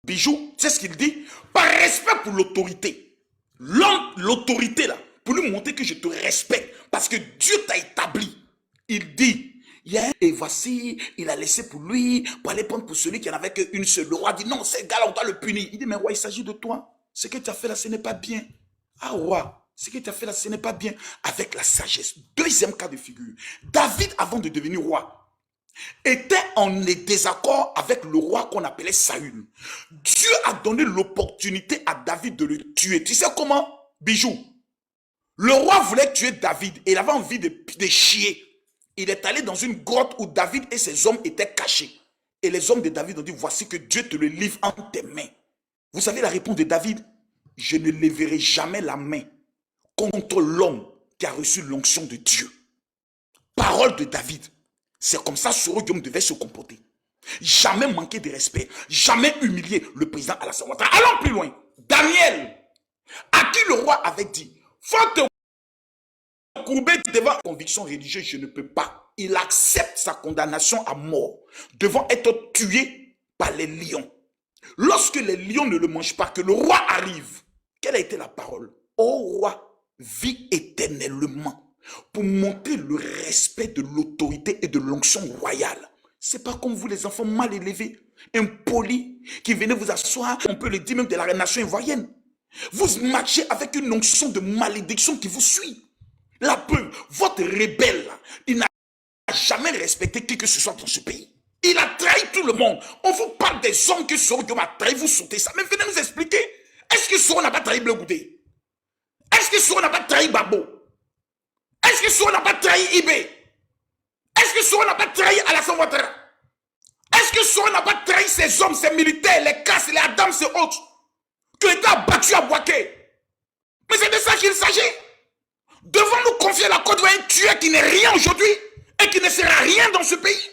Bijou, c'est ce qu'il dit. Par respect pour l'autorité. L'homme, l'autorité là, pour lui montrer que je te respecte. Parce que Dieu t'a établi. Il dit, et voici, il a laissé pour lui, pour aller prendre pour celui qui n'en avait qu'une seule. Le roi dit, non, ce gars-là, on doit le punir. Il dit, mais roi, il s'agit de toi. Ce que tu as fait là, ce n'est pas bien. Ah, roi, ce que tu as fait là, ce n'est pas bien. Avec la sagesse. Deuxième cas de figure. David, avant de devenir roi, était en désaccord avec le roi qu'on appelait Saül. Dieu a donné l'opportunité à David de le tuer. Tu sais comment, Bijou? Le roi voulait tuer David et il avait envie de chier. Il est allé dans une grotte où David et ses hommes étaient cachés. Et les hommes de David ont dit, voici que Dieu te le livre entre tes mains. Vous savez la réponse de David? Je ne lèverai jamais la main contre l'homme qui a reçu l'onction de Dieu. Parole de David. C'est comme ça Soro Guillaume devait se comporter. Jamais manquer de respect. Jamais humilier le président Alassane Ouattara. Allons plus loin. Daniel, à qui le roi avait dit, faut te courber devant conviction religieuse, je ne peux pas. Il accepte sa condamnation à mort, devant être tué par les lions. Lorsque les lions ne le mangent pas, que le roi arrive, quelle a été la parole? Ô roi, vis éternellement, pour montrer le respect de l'autorité et de l'onction royale. C'est pas comme vous les enfants mal élevés, impolis, qui venaient vous asseoir, on peut le dire même de la nation ivoirienne. Vous marchez avec une onction de malédiction qui vous suit. La preuve, votre rebelle, il n'a jamais respecté qui que ce soit dans ce pays. Il a trahi tout le monde. On vous parle des hommes que Soro Guillaume a trahi, vous sautez ça. Mais venez nous expliquer. Est-ce que Soro n'a pas trahi Bleu Goudé? Est-ce que Soro n'a pas trahi Babo? Est-ce que Soro n'a pas trahi Ibé? Est-ce que Soro n'a pas trahi Alassane Ouattara? Est-ce que Soro n'a pas trahi ces hommes, ces militaires, les Kasses, les Adams et autres, que l'État a battu à Bouaké? Mais c'est de ça qu'il s'agit. Devons-nous confier la Côte d'Ivoire à un tueur qui n'est rien aujourd'hui et qui ne sera rien dans ce pays?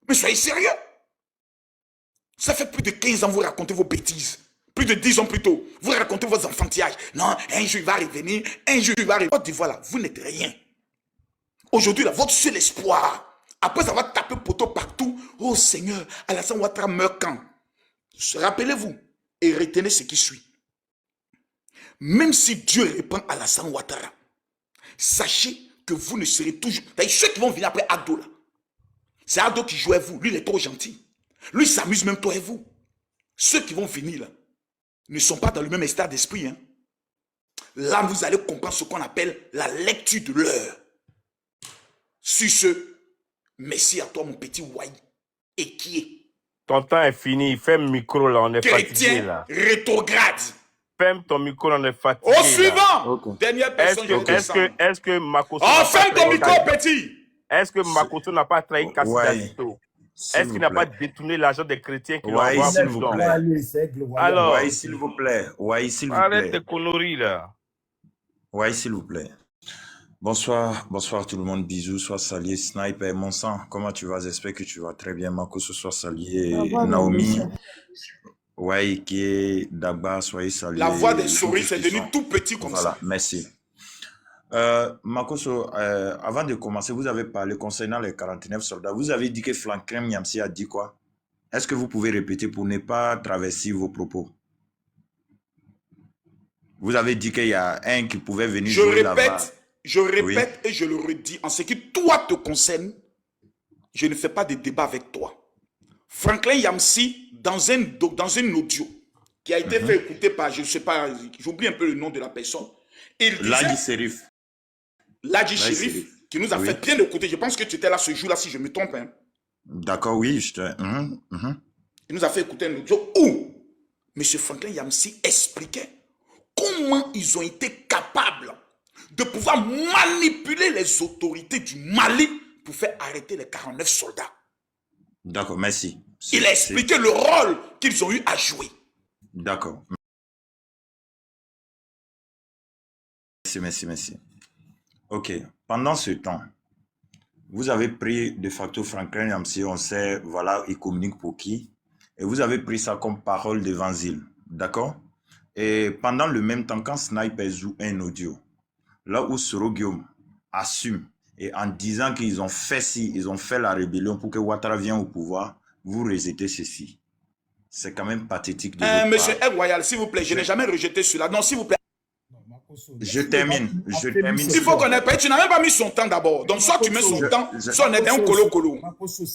Mais soyez sérieux. Ça fait plus de 15 ans que vous racontez vos bêtises. Plus de 10 ans plus tôt, vous racontez vos enfantillages. Non, un jour il va revenir, un jour il va revenir. Côte d'Ivoire, vous n'êtes rien. Aujourd'hui, votre seul espoir, après avoir tapé poteau partout, oh Seigneur, Alassane Ouattara meurt quand? Rappelez-vous et retenez ce qui suit. Même si Dieu répand Alassane Ouattara, sachez que vous ne serez toujours... Ceux qui vont venir après Ado, là, c'est Ado qui joue à vous. Lui, il est trop gentil. Lui, il s'amuse même toi et vous. Ceux qui vont venir, là, ne sont pas dans le même état d'esprit. Hein. Là, vous allez comprendre ce qu'on appelle la lecture de l'heure. Sur ce, merci à toi, mon petit Wai. Et qui est? Ton temps est fini. Ferme le micro, là. On est fatigué, là. Rétrograde. Ferme ton micro, on est fatigué. Au suivant. Okay. Dernière personne, est-ce que Makosso... Oh, ferme ton micro, petit. Est-ce que Makosso n'a pas trahi Kassidalito? Est-ce qu'il n'a pas détourné l'argent des chrétiens qui l'ont envoyé? S'il vous plaît. Alors, s'il vous plaît. S'il vous plaît. Arrête tes conneries, là. S'il vous plaît. Bonsoir tout le monde. Bisous, sois salué. Sniper, mon sang, comment tu vas? J'espère que tu vas très bien. Makosso, sois salué. Naomi, qui est Dagba, soyez salués. La voix des souris, c'est devenu tout petit comme ça. Merci. Makosso, avant de commencer, vous avez parlé concernant les 49 soldats. Vous avez dit que Franklin Nyamsi a dit quoi? Est-ce que vous pouvez répéter pour ne pas traverser vos propos? Vous avez dit qu'il y a un qui pouvait venir jouer là-bas. Je répète et je le redis. En ce qui toi te concerne, je ne fais pas de débat avec toi. Franklin Nyamsi, dans un audio qui a été fait écouter par, je ne sais pas, j'oublie un peu le nom de la personne. Ladji Sherif. Ladji Sherif, qui nous a fait bien écouter. Je pense que tu étais là ce jour-là, si je me trompe. Hein. D'accord, oui. Il nous a fait écouter un audio où M. Franklin Nyamsi expliquait comment ils ont été capables de pouvoir manipuler les autorités du Mali pour faire arrêter les 49 soldats. D'accord, merci. Il a expliqué le rôle qu'ils ont eu à jouer. D'accord. Merci. Ok, pendant ce temps, vous avez pris de facto Franklin Nyamsi, on sait, voilà, il communique pour qui, et vous avez pris ça comme parole d'évangile, d'accord? Et pendant le même temps, quand Sniper joue un audio, là où Soro Guillaume assume, et en disant qu'ils ont fait ci, ils ont fait la rébellion pour que Ouattara vienne au pouvoir, vous rejetez ceci. C'est quand même pathétique de votre Monsieur part. Royal, s'il vous plaît, je n'ai jamais rejeté cela. Non, s'il vous plaît. Je termine. Il faut qu'on ait pas. Tu n'as même pas mis son temps d'abord. Donc, soit tu mets son temps, soit on est un colo-colo.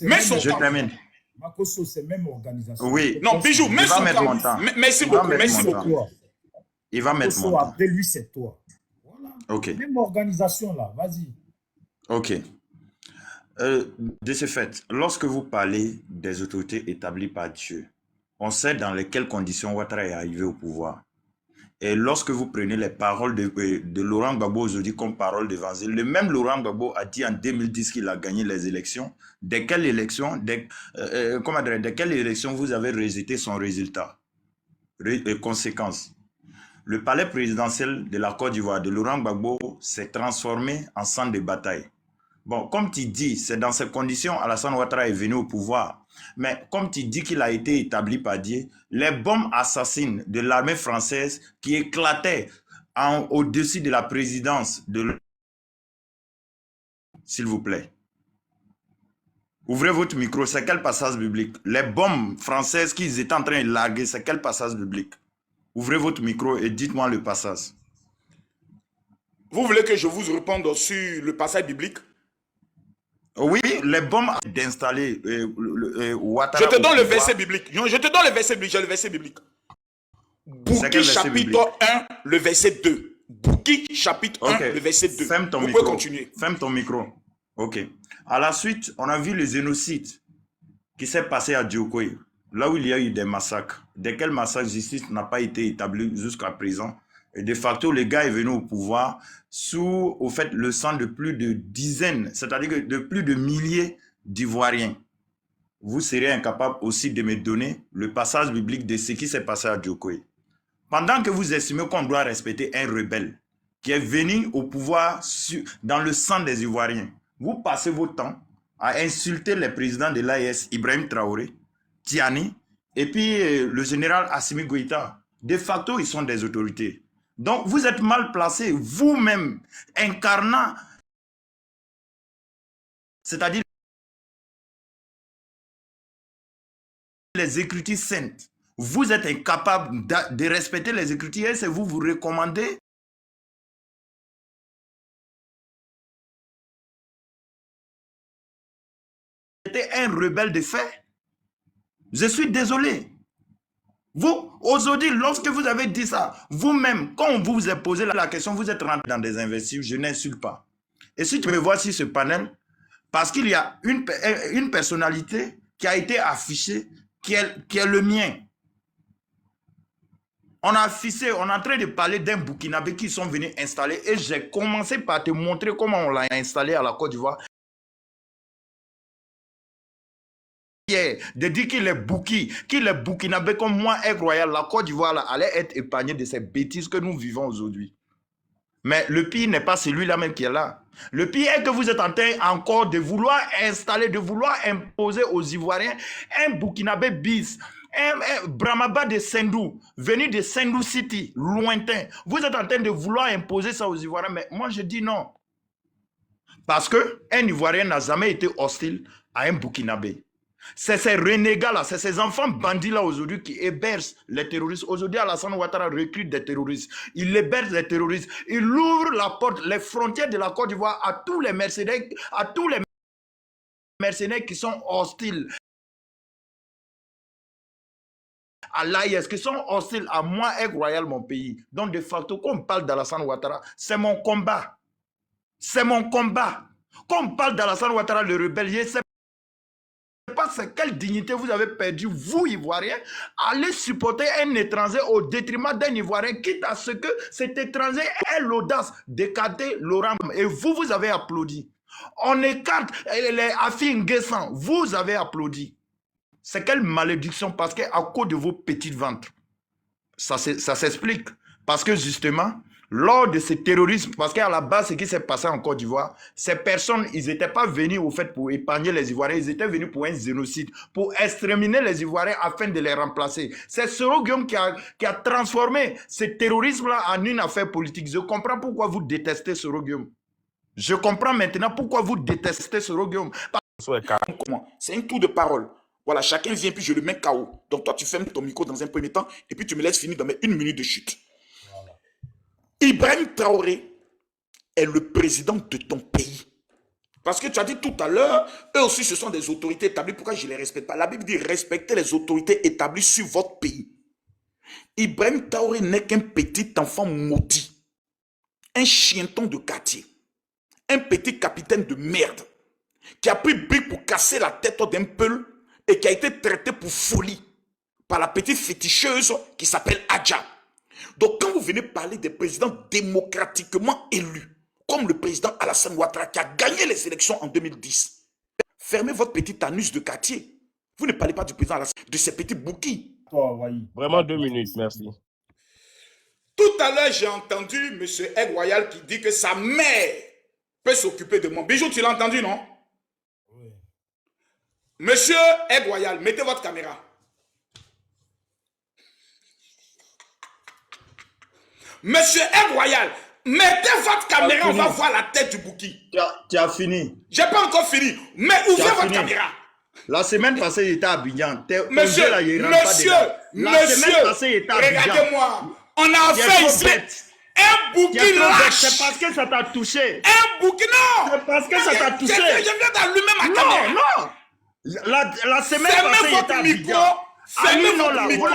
Mets son Je temps. termine. Makosso, c'est même organisation. Oui. Non, Bijou, mets son mettre mon temps. temps. Merci Il va beaucoup. mettre Merci mon beaucoup. temps. Il va mettre mon Makosso, temps. après lui, c'est toi. Voilà. Ok. Même organisation là, vas-y. Ok. De ce fait, lorsque vous parlez des autorités établies par Dieu, on sait dans quelles conditions Ouattara est arrivé au pouvoir. Et lorsque vous prenez les paroles de Laurent Gbagbo aujourd'hui comme parole d'évangile, le même Laurent Gbagbo a dit en 2010 qu'il a gagné les élections. De quelle élection, de quelle élection vous avez rejeté son résultat? Conséquence. Le palais présidentiel de la Côte d'Ivoire de Laurent Gbagbo s'est transformé en centre de bataille. Bon, comme tu dis, c'est dans ces conditions Alassane Ouattara est venu au pouvoir. Mais comme tu dis qu'il a été établi par Dieu, les bombes assassines de l'armée française qui éclataient au-dessus de la présidence de... S'il vous plaît. Ouvrez votre micro, c'est quel passage biblique? Les bombes françaises qu'ils étaient en train de larguer, c'est quel passage biblique? Ouvrez votre micro et dites-moi le passage. Vous voulez que je vous réponde sur le passage biblique? Oui, les bombes d'installer Ouattara. Je te donne le verset biblique. Je te donne le verset biblique. J'ai le verset biblique. Bouki chapitre 1, le verset 2. Bouki chapitre 1, le verset 2. Ferme ton Vous micro. pouvez continuer. Ferme ton micro. Ok. À la suite, on a vu le génocide qui s'est passé à Diokoye, là où il y a eu des massacres. De quel massacre justice n'a pas été établi jusqu'à présent. Et de facto, le gars est venu au pouvoir sous, au fait, le sang de plus de dizaines, c'est-à-dire de plus de milliers d'Ivoiriens. Vous serez incapable aussi de me donner le passage biblique de ce qui s'est passé à Diokoye. Pendant que vous estimez qu'on doit respecter un rebelle qui est venu au pouvoir dans le sang des Ivoiriens, vous passez votre temps à insulter les présidents de l'AES, Ibrahim Traoré, Tiani, et puis le général Assimi Goïta. De facto, ils sont des autorités. Donc, vous êtes mal placé, vous-même, incarnant, c'est-à-dire les Écritures saintes. Vous êtes incapable de respecter les Écritures et c'est vous recommandez d'être un rebelle de fait. Je suis désolé. Vous, aujourd'hui, lorsque vous avez dit ça, vous-même, quand on vous a posé la question, vous êtes rentré dans des investigations, je n'insulte pas. Et si tu me vois sur ce panel, parce qu'il y a une personnalité qui a été affichée, qui est le mien. On a affiché, on est en train de parler d'un Burkinabé qui sont venus installer et j'ai commencé par te montrer comment on l'a installé à la Côte d'Ivoire. De dire qu'il est Burkinabé comme moi, Aigle Royal, la Côte d'Ivoire allait être épargnée de ces bêtises que nous vivons aujourd'hui. Mais le pire n'est pas celui-là même qui est là. Le pire est que vous êtes en train encore de vouloir installer, de vouloir imposer aux Ivoiriens un Burkinabé bis, un Bramaba de Sendou, venu de Sendou City, lointain. Vous êtes en train de vouloir imposer ça aux Ivoiriens, mais moi je dis non. Parce qu'un Ivoirien n'a jamais été hostile à un Burkinabé. C'est ces renégats-là, c'est ces enfants bandits-là aujourd'hui qui hébergent les terroristes. Aujourd'hui, Alassane Ouattara recrute des terroristes. Il héberge les terroristes. Il ouvre la porte, les frontières de la Côte d'Ivoire à tous les mercenaires, qui sont hostiles à l'AIS, qui sont hostiles à moi, Aigle Royal, mon pays. Donc, de facto, quand on parle d'Alassane Ouattara, c'est mon combat. C'est mon combat. Quand on parle d'Alassane Ouattara, le rebelle, c'est pas quelle dignité vous avez perdu, vous, Ivoiriens, allez supporter un étranger au détriment d'un Ivoirien, quitte à ce que cet étranger ait l'audace d'écarter Laurent. Et vous avez applaudi. On écarte les Afi Nguessan, vous avez applaudi. C'est quelle malédiction, parce qu'à cause de vos petites ventres. Ça s'explique. Parce que justement, lors de ce terrorisme, parce qu'à la base, ce qui s'est passé en Côte d'Ivoire, ces personnes, ils n'étaient pas venus au fait pour épargner les Ivoiriens, ils étaient venus pour un génocide, pour exterminer les Ivoiriens afin de les remplacer. C'est Soro Guillaume qui a transformé ce terrorisme-là en une affaire politique. Je comprends pourquoi vous détestez Soro Guillaume. Je comprends maintenant pourquoi vous détestez Soro Guillaume. C'est un tour de parole. Voilà, chacun vient, puis je le mets KO. Donc toi, tu fermes ton micro dans un premier temps, et puis tu me laisses finir dans mes 1 minute de chute. Voilà. Ibrahim Traoré est le président de ton pays. Parce que tu as dit tout à l'heure, eux aussi, ce sont des autorités établies. Pourquoi je ne les respecte pas? La Bible dit respectez les autorités établies sur votre pays. Ibrahim Traoré n'est qu'un petit enfant maudit. Un chienton de quartier. Un petit capitaine de merde. Qui a pris brique pour casser la tête d'un peul et qui a été traité pour folie par la petite féticheuse qui s'appelle Adja. Donc quand vous venez parler des présidents démocratiquement élus, comme le président Alassane Ouattara qui a gagné les élections en 2010, fermez votre petit anus de quartier. Vous ne parlez pas du président Alassane, de ces petits bouquins. Vraiment 2 minutes, merci. Tout à l'heure, j'ai entendu M. Egg Royal qui dit que sa mère peut s'occuper de moi. Bijou, tu l'as entendu, non? Oui. Monsieur Egg Royal, mettez votre caméra. Monsieur Egg Royal, mettez votre caméra, on va voir la tête du bouki. Tu as fini. J'ai pas encore fini, mais ouvrez votre caméra. La semaine passée, il était à Abidjan. Monsieur, regardez-moi. On a fait ici un bouquin lâche. C'est parce que ça t'a touché. Un bouquin, non. C'est parce que ça t'a touché. Je viens d'allumer ma caméra. Non. La semaine passée, il était à Abidjan. Fermez votre micro.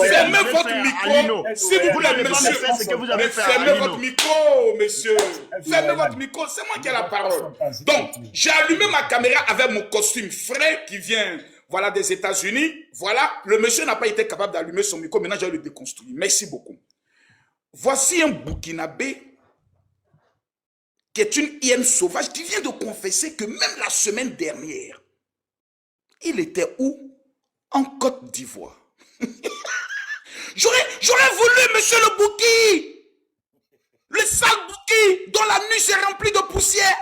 Fermez votre micro. S'il vous plaît, monsieur. Fermez votre micro, monsieur. Fermez votre micro. C'est moi qui ai la parole. Donc, j'ai allumé ma caméra avec mon costume frais qui vient, voilà, des États-Unis. Voilà, le monsieur n'a pas été capable d'allumer son micro. Maintenant, je vais le déconstruire. Merci beaucoup. Voici un Burkinabé qui est une hyène sauvage qui vient de confesser que même la semaine dernière, il était où? En Côte d'Ivoire. J'aurais voulu, monsieur le Bouki, le sale Bouki, dont la nuit est remplie de poussière,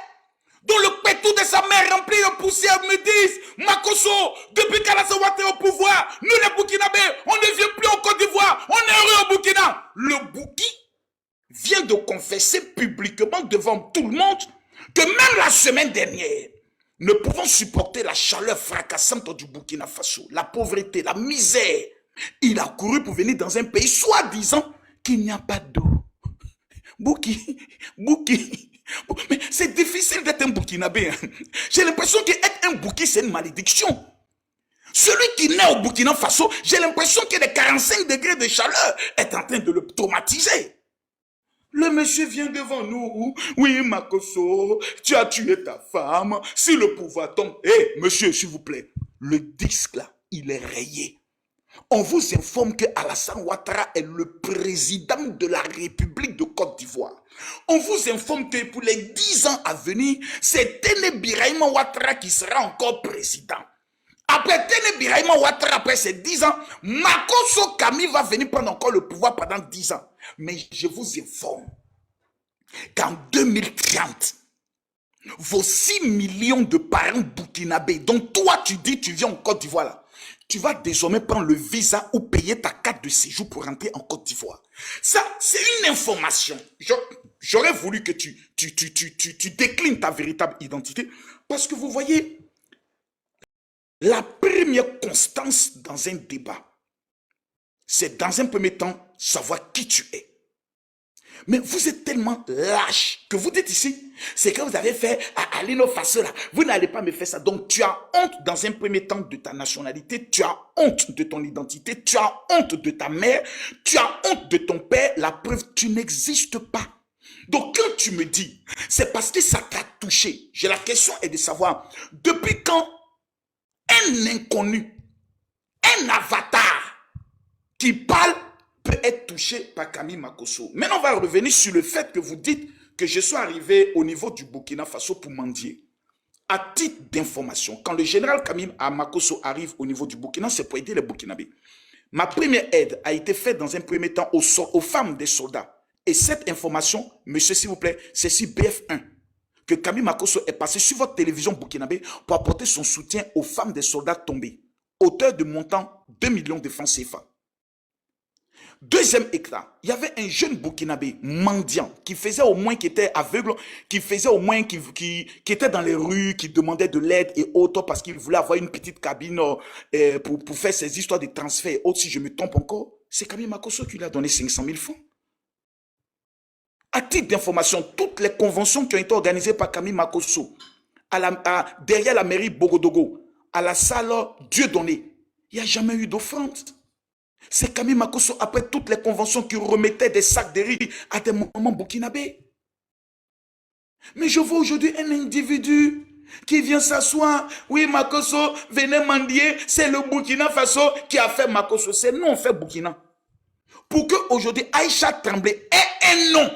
dont le pétou de sa mère rempli de poussière, me disent, Makosso, depuis qu'Alassane Ouattara est au pouvoir, nous les Burkinabés, on ne vient plus en Côte d'Ivoire, on est heureux au Burkina. Le Bouki vient de confesser publiquement devant tout le monde que même la semaine dernière, ne pouvant supporter la chaleur fracassante du Burkina Faso, la pauvreté, la misère, il a couru pour venir dans un pays soi-disant qu'il n'y a pas d'eau. Bouki, mais c'est difficile d'être un Burkinabé. Hein. J'ai l'impression qu'être un Bouki, c'est une malédiction. Celui qui naît au Burkina Faso, j'ai l'impression que les 45 degrés de chaleur est en train de le traumatiser. Le monsieur vient devant nous. Oui, Makosso, tu as tué ta femme. Si le pouvoir tombe... Hé, monsieur, s'il vous plaît, le disque là, il est rayé. On vous informe que Alassane Ouattara est le président de la République de Côte d'Ivoire. On vous informe que pour les 10 ans à venir, c'est Téné Birahima Ouattara qui sera encore président. Après Téné Birahima Ouattara, après ces 10 ans, Makosso Kami va venir prendre encore le pouvoir pendant 10 ans. Mais je vous informe qu'en 2030, vos 6 millions de parents burkinabés, dont toi tu dis tu viens en Côte d'Ivoire là, tu vas désormais prendre le visa ou payer ta carte de séjour pour rentrer en Côte d'Ivoire. Ça, c'est une information. J'aurais voulu que tu déclines ta véritable identité parce que vous voyez, la première constance dans un débat, c'est dans un premier temps savoir qui tu es. Mais vous êtes tellement lâche que vous dites ici, c'est que vous avez fait à Alino Faso là, vous n'allez pas me faire ça. Donc tu as honte dans un premier temps de ta nationalité, tu as honte de ton identité, tu as honte de ta mère, tu as honte de ton père, la preuve, tu n'existes pas. Donc quand tu me dis, c'est parce que ça t'a touché, la question est de savoir, depuis quand un inconnu, un avatar qui parle peut être touché par Kami Makosso. Maintenant, on va revenir sur le fait que vous dites que je suis arrivé au niveau du Burkina Faso pour mendier. À titre d'information, quand le général Kami Makosso arrive au niveau du Burkina, c'est pour aider les Burkinabés. Ma première aide a été faite dans un premier temps aux femmes des soldats. Et cette information, monsieur, s'il vous plaît, c'est sur BF1 que Kami Makosso est passé sur votre télévision burkinabé pour apporter son soutien aux femmes des soldats tombés, hauteur de montant 2 millions de francs CFA. Deuxième éclat, il y avait un jeune Burkinabé, mendiant, qui faisait au moins, qui était aveugle, qui faisait au moins, qui était dans les rues, qui demandait de l'aide et autres parce qu'il voulait avoir une petite cabine pour faire ses histoires de transfert et autres, si je me trompe encore. C'est Camille Makosso qui lui a donné 500 000 francs. À titre d'information, toutes les conventions qui ont été organisées par Camille Makosso, derrière la mairie Bogodogo, à la salle Dieudonné, il n'y a jamais eu d'offrande. C'est Camille Makosso, après toutes les conventions, qui remettait des sacs de riz à des mamans burkinabés. Mais je vois aujourd'hui un individu qui vient s'asseoir. Oui, Makosso, venez mendier. C'est le Burkina Faso qui a fait Makosso. C'est nous, on fait Burkina. Pour qu'aujourd'hui, Aïcha Tremblay ait un nom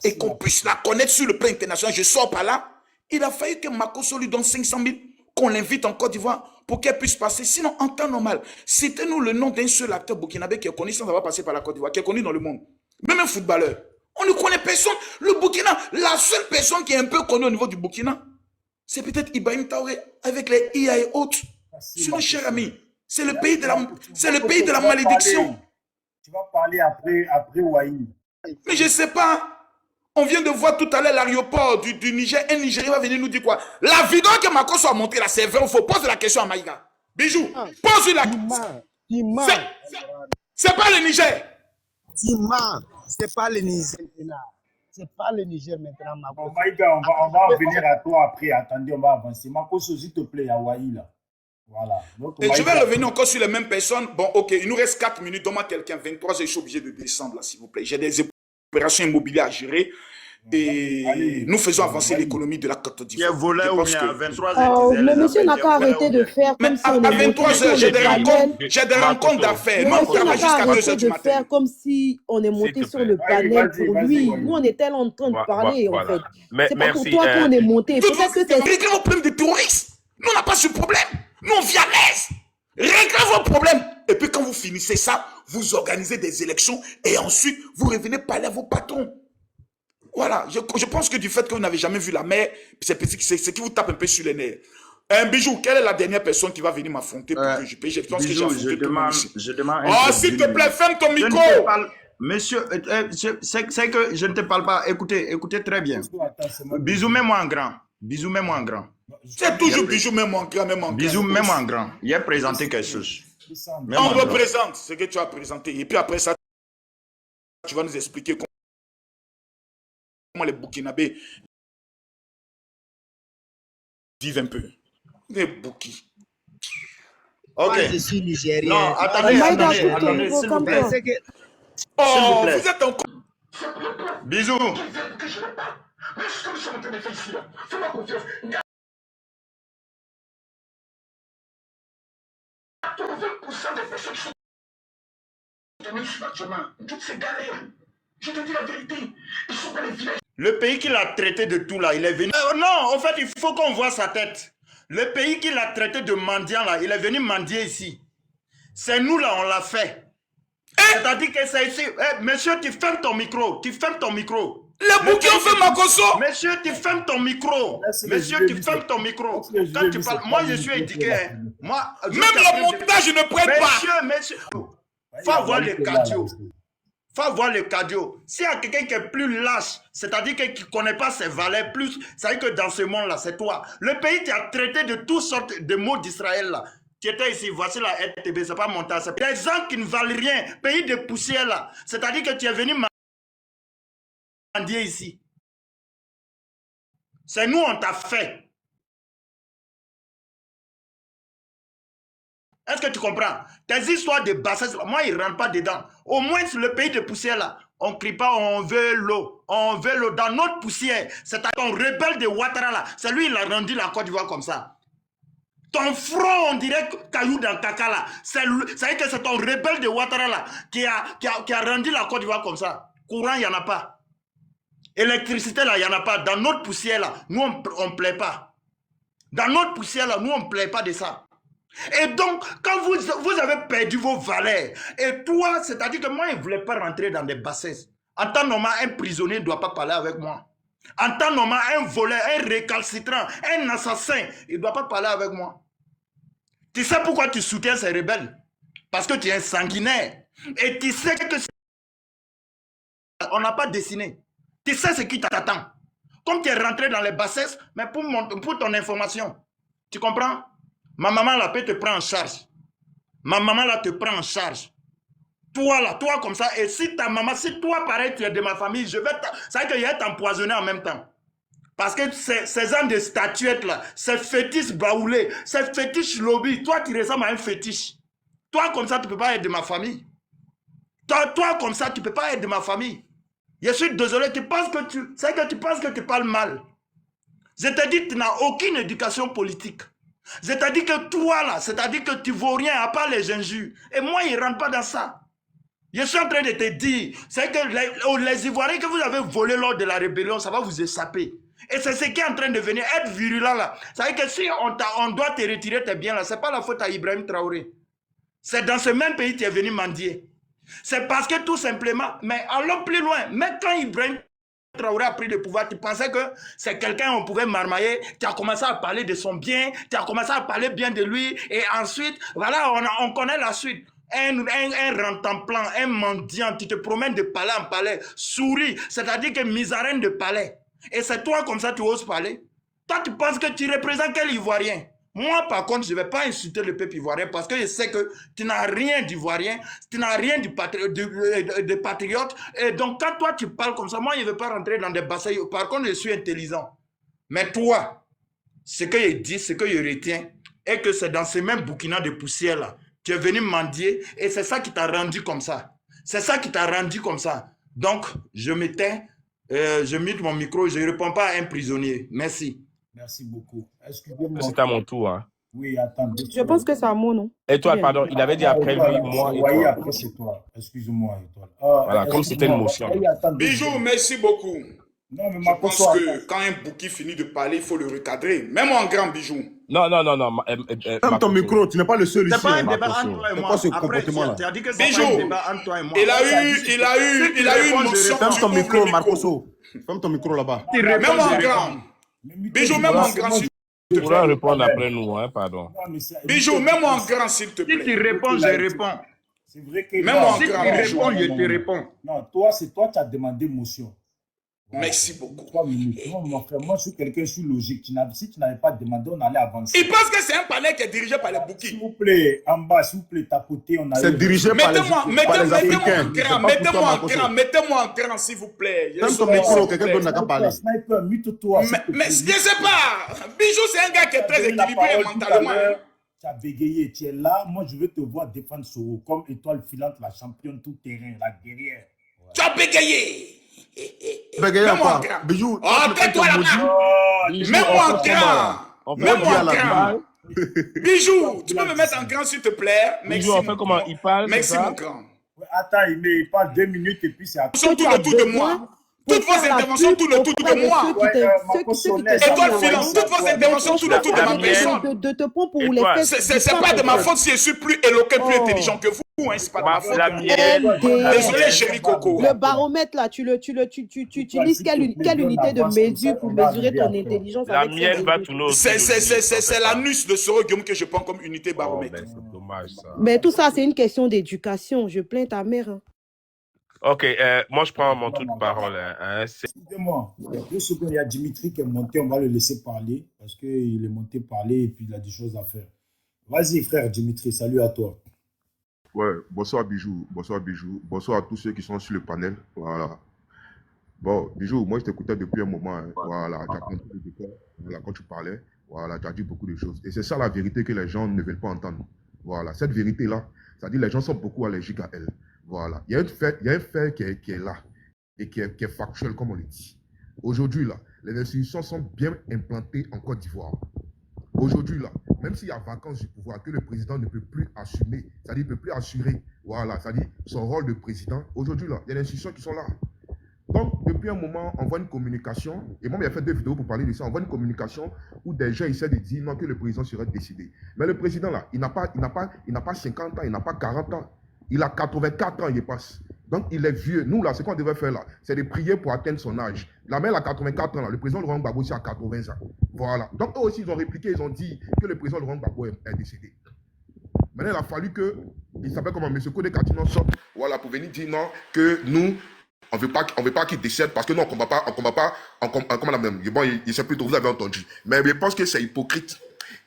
et qu'on puisse la connaître sur le plan international, je sors par là. Il a fallu que Makosso lui donne 500 000, qu'on l'invite en Côte d'Ivoire pour qu'elle puisse passer. Sinon, en temps normal, citez-nous le nom d'un seul acteur burkinabé qui est connu sans avoir passé par la Côte d'Ivoire, qui est connu dans le monde. Même un footballeur. On ne connaît personne. Le Burkina, la seule personne qui est un peu connue au niveau du Burkina, c'est peut-être Ibrahim Traoré avec les IA et autres. Sinon, cher ami, c'est le pays de la malédiction. Tu vas parler après Wahine. Mais je ne sais pas. On vient de voir tout à l'heure l'aéroport du Niger. Un Nigérien va venir nous dire quoi? La vidéo que Makosso a montrée là, c'est vrai ou faux? Pose la question à Maïga. Bijou, pose la question. C'est pas le Niger. C'est pas le Niger. C'est pas le Niger maintenant. Bon, Maïga, on va revenir à toi après. Attendez, on va avancer. Makosso, s'il te plaît, à Wahine là. Voilà. Donc, Et je vais revenir encore sur les mêmes personnes. Bon, ok, il nous reste 4 minutes. Donne-moi quelqu'un. 23 heures, je suis obligé de descendre là, s'il vous plaît. J'ai des opérations immobilières à gérer. Et allez, nous faisons avancer l'économie de la Côte d'Ivoire. Qui est volé ou bien à 23h? Le monsieur n'a qu'à arrêter de faire comme si on à 23h, j'ai des rencontres d'affaires. Nous, on travaille jusqu'à 2h du matin. Faire comme si on est monté sur le panel pour lui. Nous, on est tellement en train de parler, en fait. C'est pas pour toi qu'on est monté. Peut-être que c'est... Réglez vos problèmes de terroristes. Nous, on n'a pas ce problème. Nous, on vit à l'aise. Réglez vos problèmes. Et puis, quand vous finissez ça, vous organisez des élections et ensuite, vous revenez parler à vos patrons. Voilà, je pense que du fait que vous n'avez jamais vu la mer, c'est qui vous tape un peu sur les nerfs. Un Bijou, quelle est la dernière personne qui va venir m'affronter pour que je paye? Je pense que j'ai affronté tout le monde ici. Oh, s'il te plaît, ferme ton micro. Monsieur, c'est que je ne te parle pas. Écoutez très bien. Bisous, mets-moi en grand. Bisous, mets-moi en grand. C'est toujours Bijou, mets-moi en grand, même en grand. Bisous, mets-moi en grand. Il a présenté quelque chose. On représente ce que tu as présenté. Et puis après ça, tu vas nous expliquer comment les Burkinabés vivent un peu. Les Burkis. Ok. Moi, je suis nigérien. Non, attendez, s'il vous plaît. Oh, vous êtes encore... Bisous. Je te dis la vérité, ils sont dans les villages. Le pays qui l'a traité de tout là, il est venu... non, en fait, il faut qu'on voit sa tête. Le pays qui l'a traité de mendiant là, il est venu mendier ici. C'est nous là, on l'a fait. C'est-à-dire que c'est ici. Monsieur, tu fermes ton micro. Tu fermes ton micro. Les Burkis ont fait Makosso. Monsieur, tu fermes ton micro. Monsieur, tu fermes ton micro. Quand tu parles, moi je suis éduqué. Moi, même le montage ne prête pas. Monsieur, faut voir le cardio. Faut voir le cardio. S'il y a quelqu'un qui est plus lâche, c'est-à-dire qui ne connaît pas ses valeurs plus, c'est-à-dire que dans ce monde-là, c'est toi. Le pays t'a traité de toutes sortes de mots d'Israël là. Tu étais ici, voici la RTB, c'est pas montage. C'est des gens qui ne valent rien, pays de poussière là. C'est-à-dire que tu es venu mendier ici. C'est nous, on t'a fait. Est-ce que tu comprends? Tes histoires de bassesse, moi, ils ne rentrent pas dedans. Au moins, sur le pays de poussière, là, on ne crie pas, on veut l'eau. On veut l'eau. Dans notre poussière, c'est ton rebelle de Ouattara, là. C'est lui, il a rendu la Côte d'Ivoire comme ça. Ton front, on dirait caillou dans caca, là. C'est-à-dire que c'est ton rebelle de Ouattara, là, qui a rendu la Côte d'Ivoire comme ça. Courant, il n'y en a pas. Électricité, là, il n'y en a pas. Dans notre poussière, là, nous, on ne plaît pas. Dans notre poussière, là, nous, on ne plaît pas de ça. Et donc, quand vous avez perdu vos valeurs, et toi, c'est-à-dire que moi, je ne voulais pas rentrer dans des bassesses. En temps normal, un prisonnier ne doit pas parler avec moi. En temps normal, un voleur, un récalcitrant, un assassin, il ne doit pas parler avec moi. Tu sais pourquoi tu soutiens ces rebelles? Parce que tu es un sanguinaire. Et tu sais que on n'a pas dessiné. Tu sais ce qui t'attend. Comme tu es rentré dans les bassesses, mais pour ton information, tu comprends? Ma maman là peut te prendre en charge. Ma maman là te prend en charge. Toi là, toi comme ça, et si ta maman, si toi pareil tu es de ma famille, ça veut dire qu'il va t'empoisonner en même temps. Parce que ces gens de statuettes là, ces fétiches baoulés, ces fétiches lobby, toi tu ressembles à un fétiche. Toi comme ça tu ne peux pas être de ma famille. Toi comme ça tu ne peux pas être de ma famille. Je suis désolé, c'est que tu penses que tu parles mal. Je te dis que tu n'as aucune éducation politique. Je te dis que toi là, c'est-à-dire que tu ne vaux rien à part les injures. Et moi, il ne rentre pas dans ça. Je suis en train de te dire, c'est que les Ivoiriens que vous avez volés lors de la rébellion, ça va vous échapper. Et c'est ce qui est en train de venir, être virulent là. Ça veut dire que si on doit te retirer tes biens là, ce n'est pas la faute à Ibrahim Traoré. C'est dans ce même pays que tu es venu mendier. C'est parce que tout simplement, mais allons plus loin, même quand Ibrahim Traoré a pris le pouvoir, tu pensais que c'est quelqu'un on pouvait marmailler, tu as commencé à parler de son bien, tu as commencé à parler bien de lui, et ensuite, voilà, on connaît la suite. Un rentemplant, un mendiant, tu te promènes de palais en palais, souris, c'est-à-dire que misarène de palais. Et c'est toi comme ça tu oses parler. Toi tu penses que tu représentes quel Ivoirien? Moi, par contre, je ne vais pas insulter le peuple ivoirien parce que je sais que tu n'as rien d'ivoirien, tu n'as rien de patriote. Et donc, quand toi, tu parles comme ça, moi, je ne vais pas rentrer dans des bassins. Par contre, je suis intelligent. Mais toi, ce que je dis, ce que je retiens, est que c'est dans ces mêmes bouquinats de poussière-là. Tu es venu mendier et c'est ça qui t'a rendu comme ça. C'est ça qui t'a rendu comme ça. Donc, je me tais, je mute mon micro, je ne réponds pas à un prisonnier. Merci. Merci beaucoup. Excusez-moi. C'est à mon tour. Hein. Oui, attends. Je pense que c'est à moi, non? Et toi, pardon, il avait dit après lui, moi et toi. Oui, après c'est toi. Excuse-moi, Étoile. Voilà, comme c'était une motion. Bijou, merci beaucoup. Non, mais je pense que quand un bouquin finit de parler, il faut le recadrer. Même en grand, Bijou. Non. Ferme ton micro, tu n'es pas le seul ici. C'est pas un débat entre toi et moi. C'est quoi ce comportement-là? Bijou, il a eu une motion. Ferme ton micro, Marcoso. Ferme ton micro là-bas. Même en grand. Bijou, même en grand, s'il te plaît. Tu pourras répondre après nous, hein, pardon. Bijou, même en grand, s'il te plaît. Si tu réponds, je réponds. C'est vrai que même en si grand, tu réponds, je te réponds. Non, toi, c'est toi qui as demandé motion. Voilà. Merci beaucoup. 3 minutes. Moi, je suis quelqu'un, je suis logique. Si tu n'avais pas demandé, on allait avancer. Il pense que c'est un panel qui est dirigé par les bouquins. S'il vous plaît, en bas, s'il vous plaît, tapotez. C'est dirigé par les Africains. Mettez-moi en grand, s'il vous plaît. Ferme ton micro, quelqu'un d'autre n'a qu'à parler. Sniper, mute-toi. Mais je ne sais pas. Bijou, c'est un gars qui est très équilibré mentalement. Tu as bégayé, tu es là. Moi, je veux te voir défendre Soro comme étoile filante, la championne tout terrain, la guerrière. Ouais. Tu as bégayé. Bégayé quoi? Bijou. Oh, tais-toi là-bas. Mets-moi en grand. Mets-moi en grand. Bijou, tu peux me mettre en grand, s'il te plaît? Bijou, on fait comment il parle? Merci, mon grand. Attends, il parle 2 minutes et puis c'est à tout de moi. Toutes vos interventions, tout le tour de moi. Étoile filante, toutes vos interventions, tout le tour de ma personne. De te prendre pour les fesses. C'est pas de ma faute si je suis plus éloquent, plus intelligent que vous. C'est pas de ma faute. Désolé, chérie Coco. Le baromètre là, tu utilises quelle unité de mesure pour mesurer ton intelligence? La mienne va tourner. C'est l'anus de Soro Guillaume que je prends comme unité baromètre. C'est dommage ça. Mais tout ça, c'est une question d'éducation. Je plains ta mère. Hein. Ok, moi je prends mon tour de parole. Hein, excusez-moi, 2 secondes, il y a Dimitri qui est monté, on va le laisser parler parce qu'il est monté parler et puis il a des choses à faire. Vas-y frère Dimitri, salut à toi. Ouais, bonsoir Bijou, bonsoir à tous ceux qui sont sur le panel, voilà. Bon, Bijou, moi je t'écoutais depuis un moment, hein. Voilà, tu as compris le décor, voilà, quand tu parlais, voilà, tu as dit beaucoup de choses. Et c'est ça la vérité que les gens ne veulent pas entendre. Voilà, cette vérité-là, c'est-à-dire les gens sont beaucoup allergiques à elle. Voilà, il y a un fait qui est là et qui est factuel, comme on le dit. Aujourd'hui, là, les institutions sont bien implantées en Côte d'Ivoire. Aujourd'hui, là, même s'il y a vacance du pouvoir, que le président ne peut plus assumer, c'est-à-dire ne peut plus assurer, voilà, c'est-à-dire son rôle de président, aujourd'hui, là, il y a des institutions qui sont là. Donc, depuis un moment, on voit une communication, et moi, j'ai fait 2 vidéos pour parler de ça, on voit une communication où des gens essaient de dire non, que le président serait décidé. Mais le président, là, il n'a pas 50 ans, il n'a pas 40 ans. Il a 84 ans, il passe. Donc, il est vieux. Nous, là, ce qu'on devait faire, là, c'est de prier pour atteindre son âge. La mère, a 84 ans, là. Le président Laurent Gbagbo aussi a 80 ans. Voilà. Donc, eux aussi, ils ont répliqué, ils ont dit que le président Laurent Gbagbo est décédé. Maintenant, il a fallu que il s'appelle comment, M. Kodé Katino sort, voilà, pour venir dire non, que nous, on veut pas qu'il décède parce que non, on combat pas, comment la même. Bon, il sait plutôt, vous avez entendu. Mais je pense que c'est hypocrite.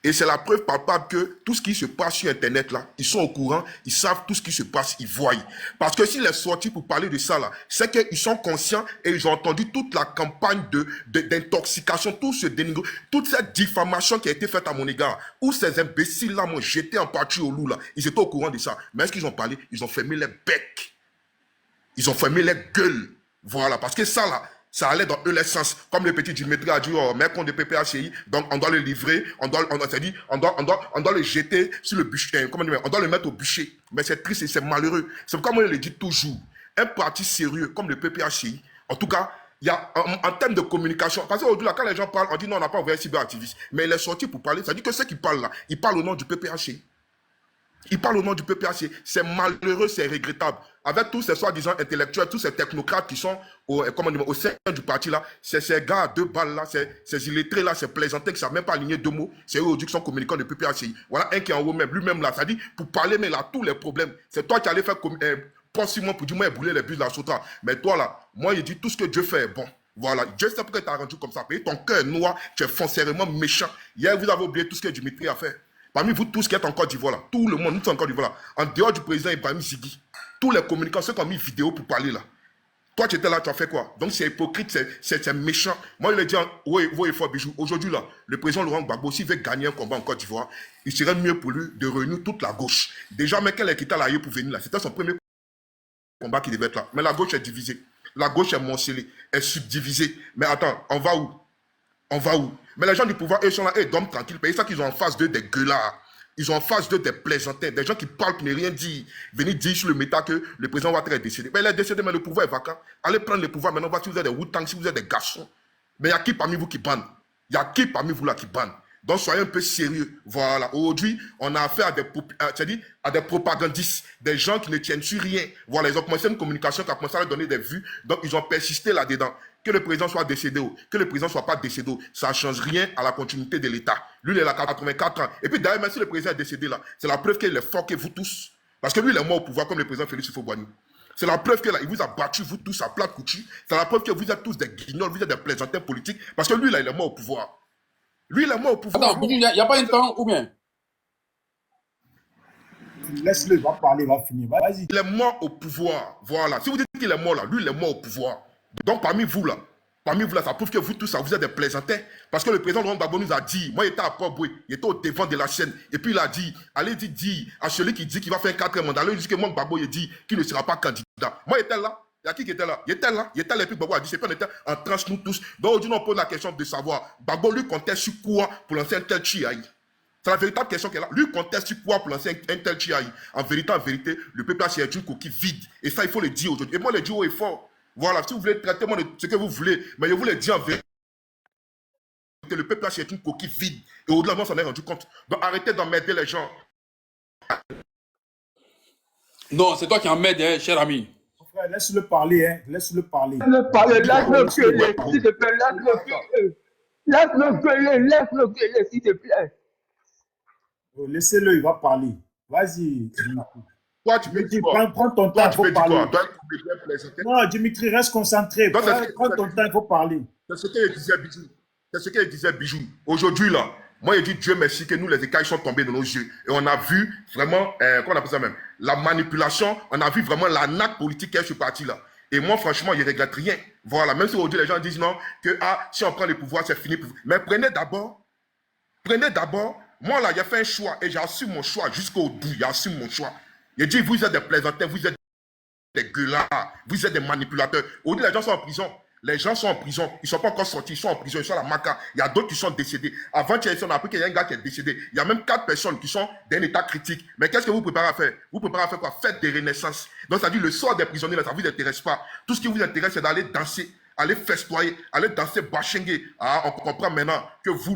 Et c'est la preuve palpable que tout ce qui se passe sur Internet, là, ils sont au courant, ils savent tout ce qui se passe, ils voient. Parce que s'il est sorti pour parler de ça, là, c'est qu'ils sont conscients et ils ont entendu toute la campagne d'intoxication, tout ce dénigre, toute cette diffamation qui a été faite à mon égard, où ces imbéciles-là m'ont jeté en partie au loup, là. Ils étaient au courant de ça. Mais est-ce qu'ils ont parlé? Ils ont fermé les becs. Ils ont fermé les gueules. Voilà, parce que ça, là, ça allait dans eux les sens. Comme le petit Dimitri a dit, oh, mec, on de PPHI, donc on doit le livrer, on doit le jeter sur le bûcher, on doit le mettre au bûcher. Mais c'est triste et c'est malheureux. C'est pourquoi moi, je le dis toujours. Un parti sérieux comme le PPHI, en tout cas, il y a, en termes de communication, parce qu'aujourd'hui, quand les gens parlent, on dit non, on n'a pas envoyé un cyberactiviste. Mais il est sorti pour parler, ça dit que ceux qui parlent là, ils parlent au nom du PPHI. Il parle au nom du PPHC. C'est malheureux, c'est regrettable. Avec tous ces soi-disant intellectuels, tous ces technocrates qui sont au sein du parti là, c'est ces gars à 2 balles là, ces illettrés là, ces plaisantés qui ne savent même pas aligner 2 mots, c'est eux aujourd'hui qui sont communicants du PPHC. Voilà un qui est en haut même, lui-même là, ça dit pour parler, mais là, tous les problèmes. C'est toi qui allais faire possiblement pour dire moi, brûler les bus de la Sotra. Mais toi là, moi, il dit tout ce que Dieu fait est bon. Voilà, Dieu sait pourquoi il t'a rendu comme ça. Et ton cœur noir, tu es foncièrement méchant. Hier, vous avez oublié tout ce que Dimitri a fait. Parmi vous tous qui êtes en Côte d'Ivoire, là, tout le monde, nous sommes en Côte d'Ivoire, là, en dehors du président Ibrahim Zigui, tous les communicants, ceux qui ont mis vidéo pour parler là, toi tu étais là, tu as fait quoi? Donc c'est hypocrite, c'est méchant. Moi, je le dis, oui, il faut bijou. Aujourd'hui, là, le président Laurent Gbagbo, s'il veut gagner un combat en Côte d'Ivoire, il serait mieux pour lui de réunir toute la gauche. Déjà, mais qu'elle est quitté là pour venir là, c'était son premier combat qui devait être là. Mais la gauche est divisée. La gauche est morcelée, est subdivisée. Mais attends, on va où? On va où? Mais les gens du pouvoir, eux sont là, eux dorment tranquilles. C'est ça qu'ils ont en face d'eux des gueulards. Ils ont en face d'eux des plaisantins, des gens qui parlent pour ne rien dire. Venir dire sur le méta que le président Ouattara est décédé. Mais il est décédé, mais le pouvoir est vacant. Allez prendre le pouvoir maintenant, si vous êtes des Wu-Tang, si vous êtes des garçons. Mais il y a qui parmi vous qui banne? Il y a qui parmi vous là qui banne? Donc soyez un peu sérieux. Voilà. Aujourd'hui, on a affaire à des propagandistes, des gens qui ne tiennent sur rien. Voilà, ils ont commencé une communication qui a commencé à leur donner des vues. Donc ils ont persisté là-dedans. Que le président soit décédé ou que le président ne soit pas décédé, ça ne change rien à la continuité de l'État. Lui, il a 84 ans. Et puis d'ailleurs, même si le président est décédé là, c'est la preuve qu'il est fort que vous tous. Parce que lui, il est mort au pouvoir comme le président Félix Houphouët-Boigny. C'est la preuve qu'il vous a battu, vous tous, à plat couture. C'est la preuve que vous êtes tous des guignols, vous êtes des plaisantins politiques. Parce que lui, là, il est mort au pouvoir. Lui, il est mort au pouvoir. Attends, il n'y a pas un temps ou bien? Laisse-le, il va parler, il va finir. Vas-y. Il est mort au pouvoir. Voilà. Si vous dites qu'il est mort là, lui, il est mort au pouvoir. Donc, parmi vous là, ça prouve que vous tous, vous êtes des plaisantins. Parce que le président Laurent Gbagbo nous a dit, moi, il était à Port-Boué, il était au devant de la chaîne. Et puis, il a dit, allez dire à celui qui dit qu'il va faire un 4e mandat, allez dire que moi, Gbagbo, il dit qu'il ne sera pas candidat. Moi, il était là. Il y a qui était là? Il était là. Et puis Gbagbo a dit, c'est pas on était en tranche, nous tous. Donc, aujourd'hui, on pose la question de savoir, Gbagbo, lui, comptait sur quoi pour lancer un tel chiaï? C'est la véritable question qu'elle a. Lui, conteste sur quoi pour lancer un tel chiaï? En vérité, le peuple est une coquille vide. Et ça, il faut le dire aujourd'hui. Et moi, le dire haut et fort. Voilà, si vous voulez traiter moi de ce que vous voulez, mais je vous le dis en vérité, le peuple est une coquille vide. Et au-delà, on s'en est rendu compte. Donc arrêtez d'emmerder les gens. Non, c'est toi qui emmerde, hein, cher ami. Frère, laisse-le parler, hein. Laisse-le parler. Laisse-le parler, laisse-le gueuler, s'il te plaît, laisse-le gueuler. Laisse-le gueuler, s'il te plaît. Laissez-le, il va parler. Vas-y. Toi, tu peux dire quoi? Prends ton temps, il faut parler. Non, Dimitri, reste concentré. Prends ton temps, il faut parler. C'est ce qu'il disait Bijou. C'est ce qu'il disait Bijou. Aujourd'hui, là, moi, il dit Dieu merci que nous, les écailles sont tombées dans nos yeux. Et on a vu vraiment, comment on appelle ça même, la manipulation, on a vu vraiment la nappe politique qu'il y a sur ce parti-là. Et moi, franchement, je ne regrette rien. Voilà, même si aujourd'hui, les gens disent non, que si on prend le pouvoir, c'est fini. Mais prenez d'abord, moi, là, j'ai fait un choix et j'assume mon choix jusqu'au bout. J'assume mon choix. Il dit, vous êtes des plaisantins, vous êtes des gueulards, vous êtes des manipulateurs. Aujourd'hui, les gens sont en prison. Les gens sont en prison. Ils ne sont pas encore sortis. Ils sont en prison. Ils sont à la Maca. Il y a d'autres qui sont décédés. Avant qu'il y ait on a appris qu'il y a un gars qui est décédé. Il y a même 4 personnes qui sont dans un état critique. Mais qu'est-ce que vous préparez à faire? Vous préparez à faire quoi? Faites des renaissances. Donc, ça dit le sort des prisonniers, là, ça ne vous intéresse pas. Tout ce qui vous intéresse, c'est d'aller danser, aller festoyer, aller danser bachengue. Ah, on comprend maintenant que vous,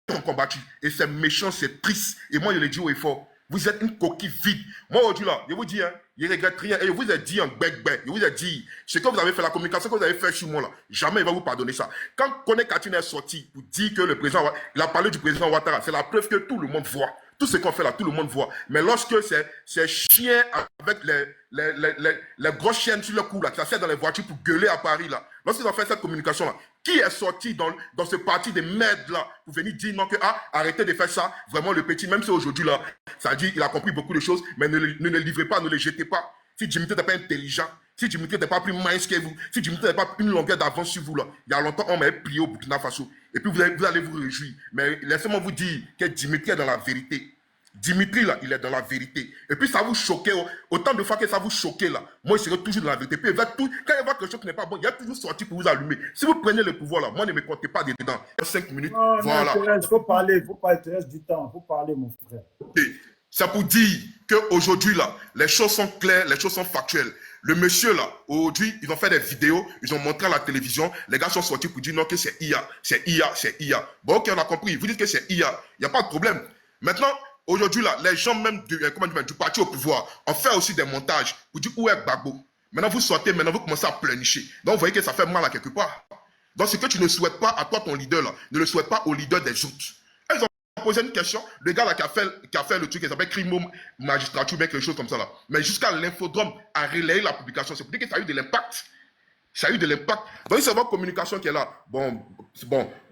ont combattu. Et c'est méchant, c'est triste. Et moi, je le dis haut et fort. Vous êtes une coquille vide. Moi, aujourd'hui, là, je vous dis, hein, je regrette rien. Et je vous ai dit en bec-bec, je vous ai dit, ce que vous avez fait, la communication que vous avez fait sur moi, là, jamais il va vous pardonner ça. Quand Kone Katine est sorti pour dire que le président, il a parlé du président Ouattara, c'est la preuve que tout le monde voit. Tout ce qu'on fait là, tout le monde voit. Mais lorsque ces chiens avec les grosses chiennes sur le cou, là, qui s'assiedent dans les voitures pour gueuler à Paris, là, lorsqu'ils ont fait cette communication-là, qui est sorti dans ce parti de merde là pour venir dire non que arrêtez de faire ça, vraiment le petit, même si aujourd'hui là, ça dit il a compris beaucoup de choses, mais ne le livrez pas, ne le jetez pas. Si Dimitri n'est pas intelligent, si Dimitri n'est pas plus mince que vous, si Dimitri n'a pas une longueur d'avance sur vous là, il y a longtemps on m'a plié au Burkina Faso. Et puis vous allez vous réjouir. Mais laissez-moi vous dire que Dimitri est dans la vérité. Dimitri, là, il est dans la vérité. Et puis, ça vous choquait. Autant de fois que ça vous choquait, là, moi, je serai toujours dans la vérité. Puis, quand il voit quelque chose qui n'est pas bon, il a toujours sorti pour vous allumer. Si vous prenez le pouvoir, là, moi, ne me comptez pas dedans. 5 minutes, non, voilà. Il faut parler, il reste du temps. Il faut parler, mon frère. C'est pour dire qu'aujourd'hui, là, les choses sont claires, les choses sont factuelles. Le monsieur, là, aujourd'hui, ils ont fait des vidéos, ils ont montré à la télévision, les gars sont sortis pour dire non, que c'est IA, c'est IA, c'est IA. Bon, ok, on a compris. Vous dites que c'est IA. Il n'y a pas de problème. Maintenant, aujourd'hui, là, les gens même du parti au pouvoir ont fait aussi des montages pour dire où est Gbagbo. Maintenant, vous sortez, maintenant, vous commencez à pleurnicher. Donc, vous voyez que ça fait mal à quelque part. Donc, ce que tu ne souhaites pas à toi, ton leader, là, ne le souhaite pas au leader des autres. Et ils ont posé une question. Le gars là, qui a fait le truc, il s'appelle Crimo Magistrature, quelque chose comme ça. Là. Mais jusqu'à l'infodrome a relayé la publication. C'est pour dire que ça a eu de l'impact. Ça a eu de l'impact. Donc, c'est votre communication qui est là. Bon,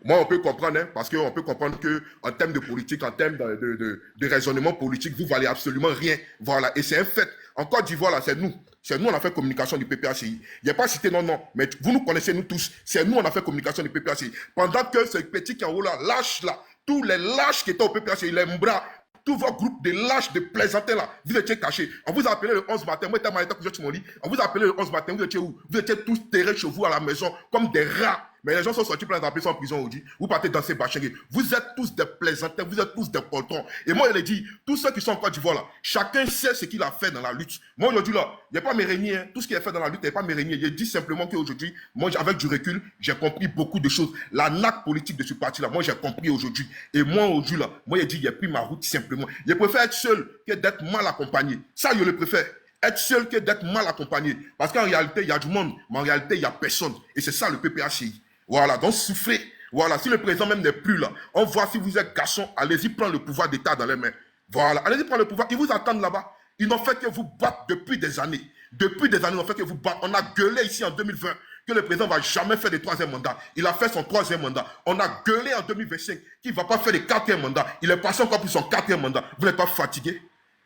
moi, on peut comprendre, hein, parce qu'on peut comprendre qu'en termes de politique, en termes de raisonnement politique, vous ne valez absolument rien. Voilà. Et c'est un fait. En Côte d'Ivoire, là, c'est nous. C'est nous, on a fait communication du PPACI. Il n'y a pas cité non, mais vous nous connaissez, nous tous. C'est nous, on a fait communication du PPACI. Pendant que ce petit qui est en haut là, lâche là, tous les lâches qui étaient au PPACI, les Mbra, tous vos groupes de lâches, de plaisantins là, vous étiez cachés. On vous a appelé le 11 matin. Moi, j'étais sur mon lit. On vous a appelé le 11 matin. Vous étiez où? Vous étiez tous terrés chez vous à la maison, comme des rats. Mais les gens sont sortis pour les appeler en prison aujourd'hui. Vous partez dans ces bachingues. Vous êtes tous des plaisantins, vous êtes tous des poltrons. Et moi, je l'ai dit, tous ceux qui sont en Côte d'Ivoire là, chacun sait ce qu'il a fait dans la lutte. Moi, aujourd'hui là, il n'y a pas mes régniers. Hein. Tout ce qui est fait dans la lutte, il n'y a pas mes régniers. Je dis simplement qu'aujourd'hui, moi, avec du recul, j'ai compris beaucoup de choses. La nappe politique de ce parti-là, moi, j'ai compris aujourd'hui. Et moi, aujourd'hui là, moi, j'ai dit, j'ai pris ma route simplement. Je préfère être seul que d'être mal accompagné. Ça, je le préfère. Être seul que d'être mal accompagné. Parce qu'en réalité, il y a du monde, mais en réalité, il n'y a personne. Et c'est ça le PPACI. Voilà, donc souffrez. Voilà, si le président même n'est plus là, on voit si vous êtes garçon, allez-y prendre le pouvoir d'État dans les mains. Voilà, allez-y prendre le pouvoir. Ils vous attendent là-bas. Ils n'ont fait que vous battre depuis des années. Depuis des années, ils n'ont fait que vous battre. On a gueulé ici en 2020 que le président ne va jamais faire de 3e mandat. Il a fait son 3e mandat. On a gueulé en 2025 qu'il ne va pas faire de 4e mandat. Il est passé encore pour son 4e mandat. Vous n'êtes pas fatigué?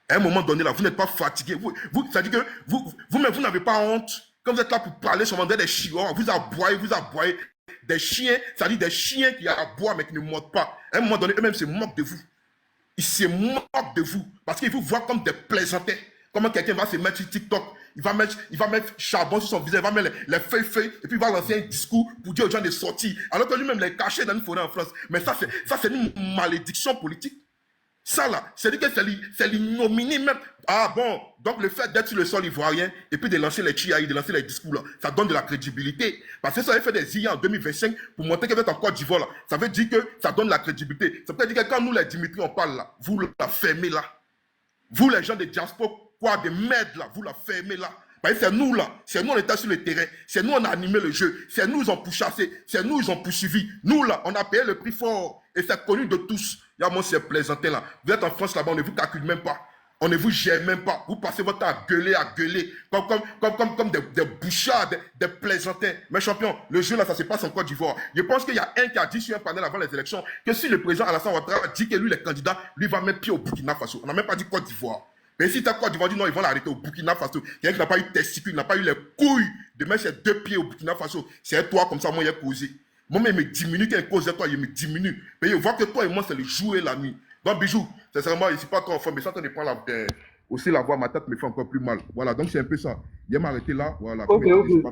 À un moment donné, là, vous n'êtes pas fatigué. Ça dit que vous-même, vous n'avez pas honte. Quand vous êtes là pour parler sur des chihuahuas, vous aboyez. Des chiens, ça dit des chiens qui aboient mais qui ne mordent pas. À un moment donné, eux-mêmes se moquent de vous. Ils se moquent de vous. Parce qu'ils vous voient comme des plaisantins. Comment quelqu'un va se mettre sur TikTok, il va mettre charbon sur son visage, il va mettre les feuilles, et puis il va lancer un discours pour dire aux gens de sortir. Alors que lui-même les caché dans une forêt en France. Mais ça, c'est une malédiction politique. Ça là, c'est-à-dire que c'est l'ignominie même. Ah bon, donc le fait d'être sur le sol ivoirien et puis de lancer les chiaïs, de lancer les discours là, ça donne de la crédibilité. Parce que ça avait fait des IA en 2025 pour montrer que vous êtes en Côte d'Ivoire là. Ça veut dire que ça donne de la crédibilité. Ça veut dire que quand nous les Dimitri on parle là, vous la fermez là. Vous les gens de diaspora, quoi de merde là, vous la fermez là. Parce que c'est nous là, c'est nous on était sur le terrain, c'est nous on a animé le jeu, c'est nous ils ont pourchassé, c'est nous ils ont poursuivi. Nous là, on a payé le prix fort et c'est connu de tous. Il y a moi c'est plaisantin là. Vous êtes en France là-bas, on ne vous calcule même pas. On ne vous gère même pas. Vous passez votre temps à gueuler, comme des bouchards, des plaisantins. Mais champion, le jeu là, ça se passe en Côte d'Ivoire. Je pense qu'il y a un qui a dit sur un panel avant les élections que si le président Alassane Ouattara dit que lui, les candidats, lui va mettre pied au Burkina Faso. On n'a même pas dit Côte d'Ivoire. Mais si ta Côte d'Ivoire dit non, ils vont l'arrêter au Burkina Faso. Quelqu'un qui n'a pas eu testicule, n'a pas eu les couilles de mettre ses 2 pieds au Burkina Faso. C'est toi comme ça, moi, il a causé. Moi, il me diminue, quand il cause de toi, il me diminue. Mais je vois que toi et moi, c'est le jour et la nuit. Donc, bijou, sincèrement, je ne suis pas trop enfant, mais ça, ça dépend aussi la voix, ma tête me fait encore plus mal. Voilà, donc c'est un peu ça. Il va m'arrêter là. Voilà. Ok, bijou.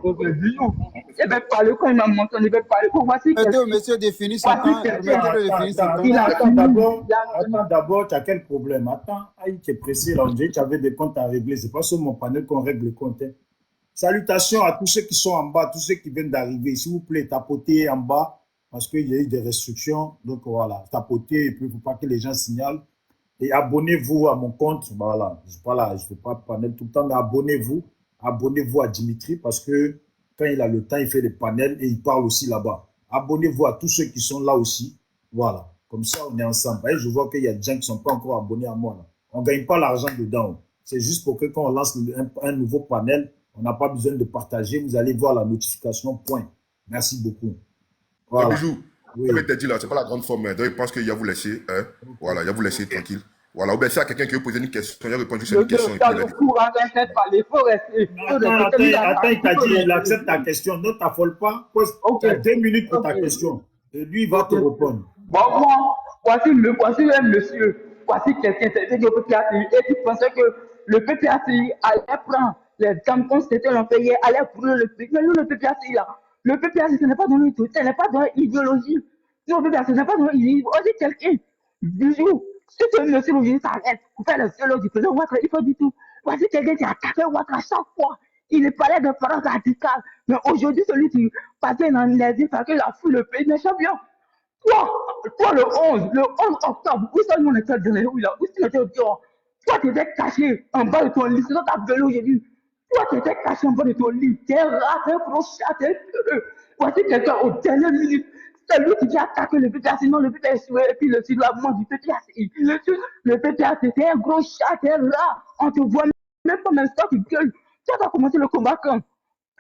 Il va parler quand il m'a montré, il va parler pour voir si. Monsieur, définit son temps. Attends, d'abord, tu as quel problème? Attends, tu es pressé là, on dirait que tu avais des comptes à régler. Ce n'est pas sur mon panel qu'on règle le compte. Hein. Salutations à tous ceux qui sont en bas, tous ceux qui viennent d'arriver. S'il vous plaît, tapotez en bas parce qu'il y a eu des restrictions. Donc voilà, tapotez et puis il ne faut pas que les gens signalent. Et abonnez-vous à mon compte. Voilà, je ne fais pas panel tout le temps, mais abonnez-vous. Abonnez-vous à Dimitri parce que quand il a le temps, il fait des panels et il parle aussi là-bas. Abonnez-vous à tous ceux qui sont là aussi. Voilà, comme ça, on est ensemble. Et je vois qu'il y a des gens qui ne sont pas encore abonnés à moi. Là. On ne gagne pas l'argent dedans. C'est juste pour que quand on lance un nouveau panel, on n'a pas besoin de partager. Vous allez voir la notification, point. Merci beaucoup. Voilà. Bijou, oui. Comme tu dit là, c'est pas la grande forme. Donc, je pense qu'il y a vous laisser. Hein? Okay. Voilà, il y a vous laisser tranquille. Voilà, ou bien s'il y a quelqu'un qui veut poser une question, il répond juste à une question. Attends, il t'a dit, il accepte ta question. Ne t'affole pas. Tu as 2 minutes pour ta question. Et lui, il va te répondre. Bon, moi, voici un monsieur, voici quelqu'un, c'était du PPACI, et tu pensais que le PPACI allait prendre les tampons, c'était l'empayé, allait brûler le pays. Mais nous, le PPACI, là, le PPACI, ce n'est pas dans l'idéologie, ce n'est pas dans l'idéologie. Le PPACI, ce n'est pas dans l'idéologie. Aussi, quelqu'un, Bijou, si ce monsieur aujourd'hui s'arrête pour faire le solo du président Ouattara, il faut du tout. Voici quelqu'un qui a attaqué Ouattara chaque fois. Il parlait de parents radicales. Mais aujourd'hui, celui qui passait dans les îles, il a fouillé le pays, mais champion. Toi, le 11 octobre, où est-ce qu'on était dans les rues là? Où est-ce qu'on était dehors? Toi, tu étais caché en bas de ton lit. C'est dans ta gueule aujourd'hui. Toi, tu étais caché en bas de ton lit. T'es rat, t'es gros chat, t'es heureux. Voici quelqu'un au dernier minute. C'est lui qui a attaqué le PPAC. Non, le PPAC, et puis le soulèvement du PPAC. Le PPAC, t'es un gros chat, t'es rat. On te voit même pas, même ça, tu gueules. Toi, t'as commencé le combat quand?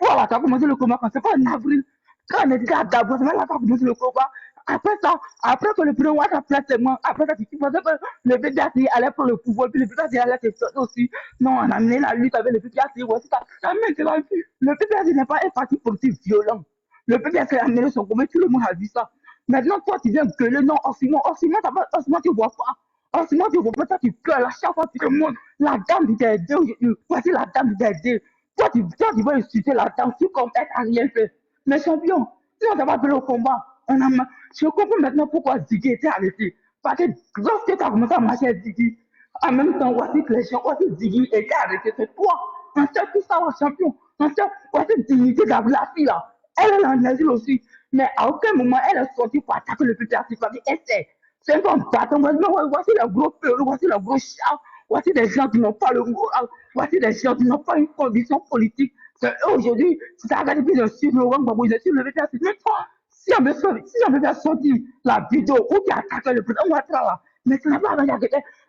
Toi, t'as commencé le combat quand? C'est pas en avril. Quand on était à Dabou, c'est même là, t'as commencé le combat. Après ça, après que le président Ouattara placement, après ça, tu pensais que le PPAC allait prendre le pouvoir, puis le PPAC allait se sortir aussi. Non, on a amené la lutte avec le PPAC, voici ça. Jamais c'est la vue. Le PPAC n'est pas un parti politique violent. Le PPAC a amené son combat, tout le monde a vu ça. Maintenant, toi, tu viens gueuler, non, en ce moment, tu vois pas. En ce moment, tu vois pas, toi, tu gueules à chaque fois, tu te montres. La dame du DD, voici la dame du DD. Toi, tu vas insulter la dame, tu comptes à rien fait. Mais champion, si on t'a pas fait le combat, je comprends maintenant pourquoi Ziggy était arrêté. Parce que lorsque tu as commencé à marcher avec Ziggy, en même temps, voici que les gens, voici Ziggy était arrêté. C'est toi. On sait tout ça, champion. On sait, voici dignité d'avoir la fille là. Elle est en asile aussi. Mais à aucun moment, elle est sortie pour attaquer le PPAC. Elle sait. C'est un peu bâton. Voici le gros peureux, voici le gros chat. Voici des gens qui n'ont pas le moral. Voici des gens qui n'ont pas une condition politique. Aujourd'hui, si tu as regardé plus de suivre le rang, je suis le PPAC. Mais toi, si on veut faire sortir la vidéo où tu as attaqué le président Ouattara, mais tu n'as pas avec la.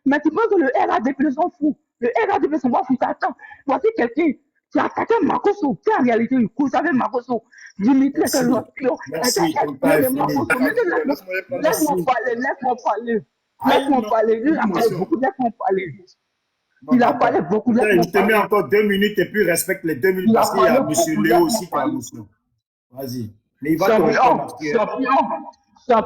Mais tu penses que le RADP s'en fout. Le RADP s'en fout. Attends, voici quelqu'un qui a attaqué Makosso, qui en réalité il cause avec Makosso. Dimitri est un pion. Laisse-moi parler. Il a parlé beaucoup, laisse-moi parler. Il a parlé beaucoup. Je te mets encore 2 minutes et puis respecte les 2 minutes parce qu'il y a M. Léo aussi qui a l'émotion. Vas-y. Mais il va champion, toi, tu vas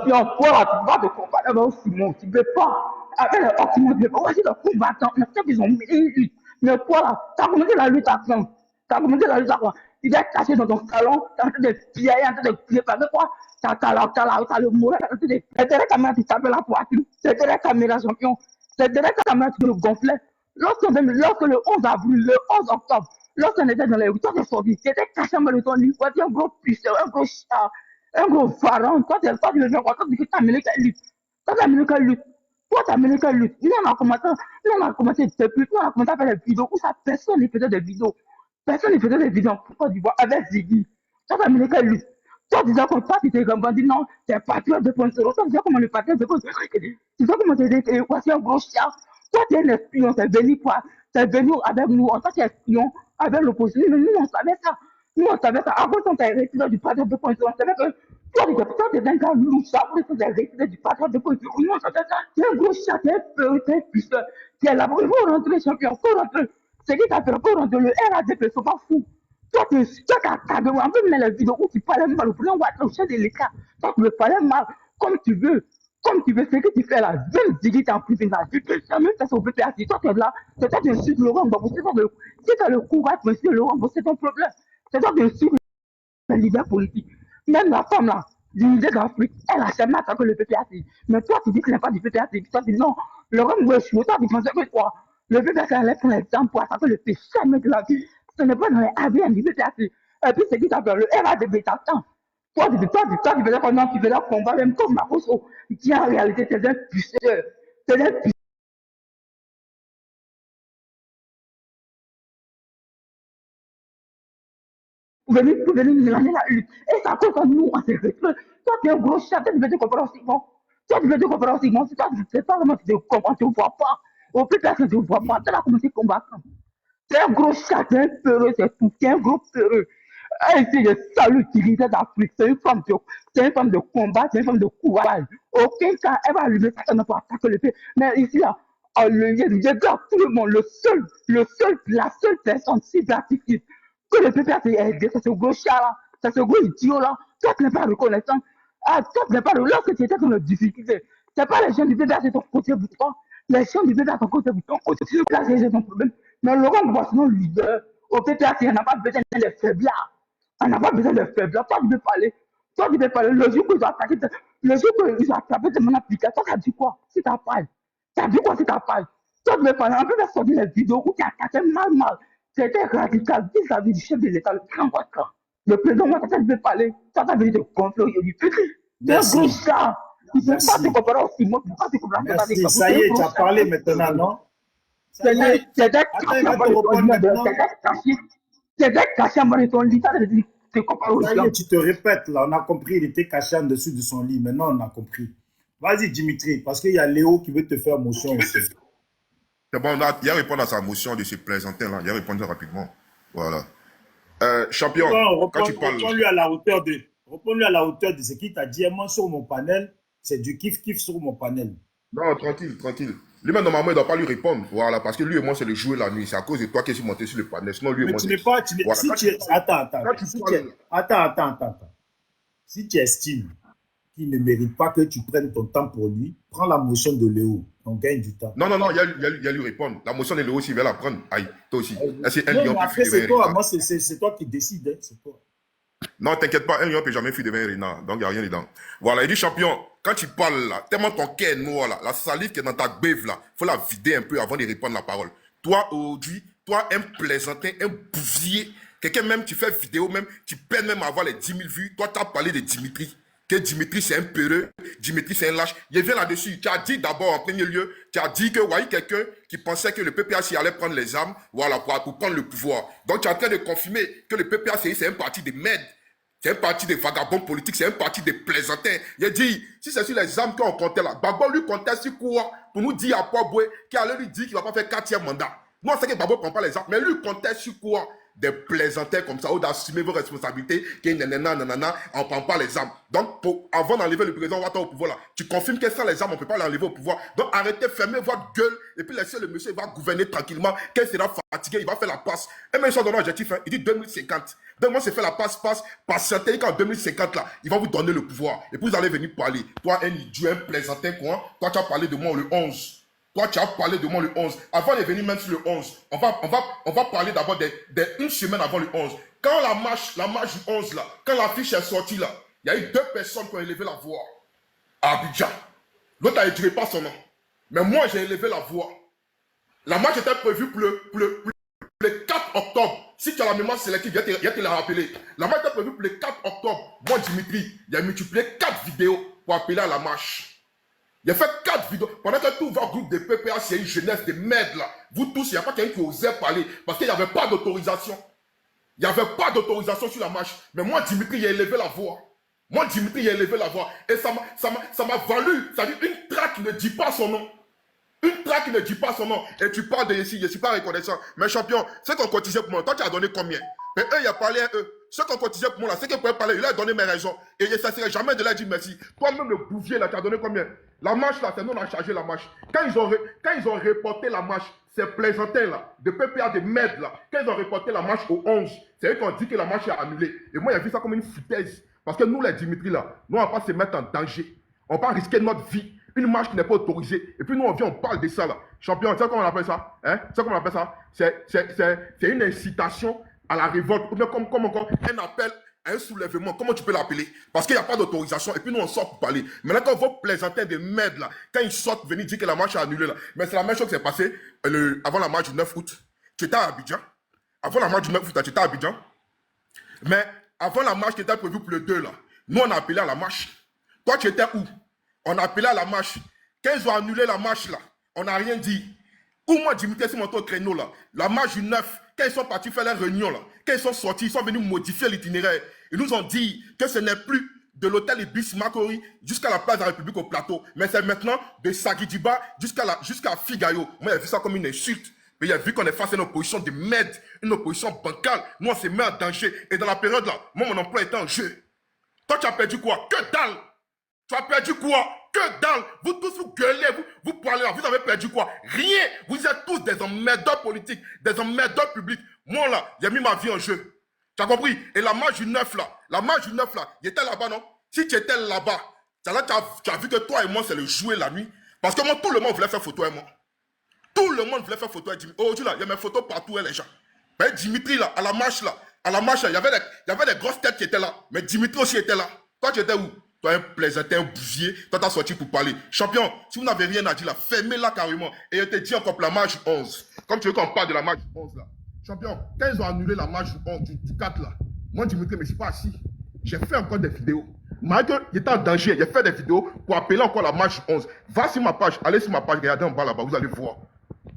te comparer avec Simon, tu ne peux pas. Avec les Occidentaux, tu ne peux pas. Voici le combattant, on sait qu'ils ont mis une lutte. Mais toi, là, tu as commencé la lutte à quand? Tu as commencé la lutte à quoi? Tu es caché dans ton salon, tu es en train de pied, en train de pied, parce que quoi? Tu as le moral, c'est derrière la caméra qui tape la poitrine, c'est derrière la caméra, champion, c'est derrière la caméra qui le gonflait. Lorsque le 11 avril, le 11 octobre, lorsqu'on était dans les rues, toi, tu es sorti, tu étais caché en bas de ton lit, tu es un gros puissant, un gros chat, un gros pharaon. Toi, tu veux faire quoi? Toi, tu as amené quelle lutte? Toi, tu as amené quelle lutte? Toi, tu as amené quelle lutte? Nous, on a commencé depuis, nous, on a commencé à faire des vidéos où ça, personne ne faisait des vidéos. Personne ne faisait des vidéos pour du bois avec Ziggy. Toi, tu as amené quelle lutte? Toi, tu disais que toi, tu t'es dit non, tu es patriote de Ponsero. Toi, tu disais comment le patriote de Ponsero. Tu disais comment tu étais, voici un gros chien. Toi, tu es un espion, tu es venu quoi? Tu es venu avec nous, en tant qu'espion, avec l'opposition. Mais nous, on savait ça. Nous, on savait ça. Avant, on t'a retiré du patriote de Ponsero. On savait que toi, tu es un gars loup, ça. Après, on t'a retiré du patriote de Ponsero. Nous, on savait ça. Tu es un gros chat, tu es peur, tu es puissant. Tu es là. Il faut rentrer, champion. Il faut rentrer. C'est qui t'a fait pour rentrer le RADP, c'est pas fou. Toi, tu as on peut mettre les vidéos où tu parles mal au président Ouattara, au chef de l'État. Toi, tu veux parler mal comme tu veux. Comme tu veux, c'est que tu fais là. Même Ziggy t'en privé là. Tu peux jamais faire son PPAC. Toi, tu es là. C'est toi qui insultes Laurent Gbagbo. Si tu as le courage de insulter Laurent Gbagbo, c'est ton problème. C'est toi qui insultes les leaders politiques. Même la femme là, l'unité d'Afrique, elle a jamais attaqué le PPAC. Mais toi, tu dis que ce n'est pas du PPAC. Toi, tu dis non. Laurent Gbagbo est chaud. Toi, tu pensais que toi, le PPAC allait prendre l'exemple pour attaquer le pays. Jamais de la vie. Ce n'est pas dans les AVM du PPAC. Et puis, c'est qui t'appelle le RADP t'attend. Toi, tu faisais pendant que tu faisais combat, même comme Maroso, qui en réalité, c'est un puisseur. pour venir mélanger la lutte. Et ça cause à nous, on s'est retrouvés. Toi, tu es un gros chat, tu veux te comparer aussi bon. Toi, tu veux te comparer aussi bon. Si toi, tu ne sais pas comment tu te comprends, tu ne vois pas. Au plus personne ne te voit pas. Tu as commencé à combattre. C'est un gros chat, c'est un peureux, c'est tout. C'est un gros peureux. Elle dit de salut utilisé d'Afrique. C'est une femme de combat, c'est une femme de courage. Aucun cas, elle va allumer ça, elle n'a pas attaqué le fait. Mais ici, là, je garde tout le monde. La seule personne si gratifiée que le PPA s'est aidé, c'est ce gros chat-là, c'est ce gros idiot-là. Toi, tu n'es pas reconnaissant. Ah, toi, tu n'es pas lorsque tu étais dans la difficulté. Ce n'est pas les gens du PPA, c'est ton côté pour toi. Les gens du PPA, c'est ton côté pour ton côté. Là, c'est ton problème. Mais Laurent Gbagbo, leader, au PPA, il n'y a pas besoin de faiblards. On n'a pas besoin de faiblards. Toi, tu veux parler. Toi, tu veux parler. Le jour qu'ils ont attaqué, le jour qu'ils ont attrapé mon application, toi, tu as dit quoi? Si tu as parlé. Tu as dit quoi si tu as parlé? Toi, tu veux parler. On peut faire sortir les vidéos où tu as attaqué mal. C'était radical vis-à-vis du chef de l'État, le grand Ouattara. Le président Ouattara, tu veux parler. Toi, tu as venu te gonfler aujourd'hui. C'est un gros chat. Il ne peut pas te comparer aussi. Moi, il ne peut pas te comparer. Merci. Ça y est, tu as parlé maintenant, non? C'est caché en bas de ton lit. Tu te répètes là, on a compris, il était caché en dessous de son lit. Maintenant, on a compris. Vas-y, Dimitri, parce qu'il y a Léo qui veut te faire motion aussi. C'est bon, il a répondu à sa motion de se plaisanter là. Il a répondu rapidement. Voilà. Champion, quand tu parles. Réponds-lui à la hauteur de ce qu'il t'a dit. Moi, sur mon panel, c'est du kiff-kiff sur mon panel. Non, tranquille. Lui-même, normalement, il ne doit pas lui répondre. Voilà, parce que lui et moi, c'est le jouer la nuit. C'est à cause de toi que je suis monté sur le panel. Sinon, lui et moi. Mais tu n'es pas. Attends. Si tu estimes qu'il ne mérite pas que tu prennes ton temps pour lui, prends la motion de Léo. On gagne du temps. Non, il y a lui répondre. La motion de Léo, s'il veut la prendre, aïe, toi aussi. Après, c'est toi. Moi, c'est toi qui décides. Hein, c'est toi. Non, t'inquiète pas, un lion ne peut jamais fuir devant un renard. Donc, il n'y a rien dedans. Voilà, il dit champion, quand tu parles là, tellement ton cœur est noir là, la salive qui est dans ta bève là, il faut la vider un peu avant de répondre la parole. Toi, aujourd'hui, un plaisantin, un bouvier, quelqu'un même, tu fais vidéo même, tu peines même à avoir les 10 000 vues. Toi, tu as parlé de Dimitri. Que Dimitri, c'est un peureux, Dimitri, c'est un lâche. Il vient là-dessus. Tu as dit d'abord, en premier lieu, tu as dit que, voyez, quelqu'un qui pensait que le PPACI allait prendre les armes, voilà, pour prendre le pouvoir. Donc, tu es en train de confirmer que le PPACI, c'est un parti de merde. C'est un parti de vagabonds politiques, c'est un parti de plaisantins. Il a dit, si c'est sur les armes qu'on comptait là, Gbagbo lui comptait sur quoi pour nous dire à Pogboé qu'il allait lui dire qu'il ne va pas faire 4e mandat. Nous, on sait que Gbagbo ne prend pas les armes, mais lui comptait sur quoi? Des plaisantins comme ça, ou d'assumer vos responsabilités, qui nanana, on ne prend pas les armes. Donc, avant d'enlever le président Ouattara au pouvoir, là, tu confirmes que sans les armes, on ne peut pas l'enlever au pouvoir. Donc, arrêtez, fermez votre gueule, et puis laissez le monsieur, il va gouverner tranquillement. Quand il sera fatigué, il va faire la passe. Et même si on donne un objectif, hein, il dit 2050. Donc, moi, c'est fait la passe, patientez qu'en 2050, là, il va vous donner le pouvoir. Et puis, vous allez venir parler. Toi, un idiot, un plaisantin, quoi. Toi, tu as parlé de moi le 11. Toi, tu as parlé de moi le 11. Avant de venir même sur le 11, on va parler d'abord d'une semaine avant le 11. Quand la marche du 11, là, quand l'affiche est sortie, là, il y a eu 2 personnes qui ont élevé la voix à Abidjan. L'autre a étiré pas son nom. Mais moi, j'ai élevé la voix. La marche était prévue pour le 4 octobre. Si tu as la mémoire sélective, il y a te la rappeler. La marche était prévue pour le 4 octobre. Moi, Dimitri, il a multiplié 4 vidéos pour appeler à la marche. Il a fait 4 vidéos. Pendant que tout votre groupe de PPA, c'est une jeunesse de merde là. Vous tous, il n'y a pas quelqu'un qui osait parler. Parce qu'il n'y avait pas d'autorisation. Il n'y avait pas d'autorisation sur la marche. Mais moi, Dimitri, il a élevé la voix. Moi, Dimitri, il a élevé la voix. Et ça m'a valu. Ça veut dire une traque qui ne dit pas son nom. Une traque qui ne dit pas son nom. Et tu parles de ici, je ne suis pas reconnaissant. Mais champion, c'est qu'on cotisait pour moi. Toi, tu as donné combien? Mais eux, il a parlé à eux. Ceux qu'on cotisait pour moi là, c'est qu'ils pouvaient parler. Il a donné mes raisons. Et ça ne serait jamais de leur dire merci. Toi-même, le bouvier là, tu as donné combien? La marche là, c'est nous, on a chargé la marche. Quand ils ont reporté la marche, ces plaisantins là, de PPA de merde là, quand ils ont reporté la marche au 11, c'est eux qui ont dit que la marche est annulée. Et moi, j'ai vu ça comme une foutaise. Parce que nous, les Dimitri là, nous, on ne va pas se mettre en danger. On ne va pas risquer notre vie. Une marche qui n'est pas autorisée. Et puis nous, on vient, on parle de ça là. Champion, tu sais comment on appelle ça? Hein? Tu sais comment on appelle ça? C'est une incitation à la révolte. Ou bien comme encore un appel à un soulèvement. Comment tu peux l'appeler? Parce qu'il n'y a pas d'autorisation. Et puis nous, on sort pour parler. Maintenant, quand vos plaisantins de merde là, quand ils sortent, venir dire que la marche est annulée là. Mais c'est la même chose qui s'est passée avant la marche du 9 août. Tu étais à Abidjan. Avant la marche du 9 août, tu étais à Abidjan. Mais avant la marche qui était prévue pour le 2 là, nous, on a appelé à la marche. Toi, tu étais où? On a appelé à la marche. Quand ils ont annulé la marche là, on n'a rien dit. Ou moi, Dimitri, c'est mon créneau là. La marche du 9, quand ils sont partis faire leur réunion, là, quand ils sont sortis, ils sont venus modifier l'itinéraire. Ils nous ont dit que ce n'est plus de l'hôtel Ibis Makori jusqu'à la place de la République au plateau, mais c'est maintenant de Sagidiba jusqu'à Figayo. Moi, j'ai vu ça comme une insulte. Mais il a vu qu'on est face à une opposition de merde, une opposition bancale. Nous, on se met en danger. Et dans la période là, moi, mon emploi était en jeu. Toi, tu as perdu quoi? Que dalle! Tu as perdu quoi? Que dalle! Vous tous, vous gueulez, vous parlez, vous avez perdu quoi? Rien! Vous êtes tous des emmerdeurs politiques, des emmerdeurs publics. Moi, là, j'ai mis ma vie en jeu. Tu as compris? Et la marche du 9, là, il était là-bas, non? Si tu étais là-bas, tu as vu que toi et moi, c'est le jouer la nuit. Parce que moi, tout le monde voulait faire photo avec moi. Tout le monde voulait faire photo avec Dimitri. Aujourd'hui, là, il y a mes photos partout, les gens. Mais Dimitri, là, à la marche, il y avait des grosses têtes qui étaient là. Mais Dimitri aussi était là. Toi, tu étais où? Toi, un plaisantin, un bouvier. Toi, t'as sorti pour parler. Champion, si vous n'avez rien à dire là, fermez-la carrément. Et je te dis encore pour la marche 11. Comme tu veux qu'on parle de la marche 11 là. Champion, quand ils ont annulé la marche 11 du 4 là, moi, Dimitri, mais je ne suis pas assis. J'ai fait encore des vidéos. Malgré qu'il était en danger, j'ai fait des vidéos pour appeler encore la marche 11. Va sur ma page, allez sur ma page, regardez en bas là-bas, vous allez voir.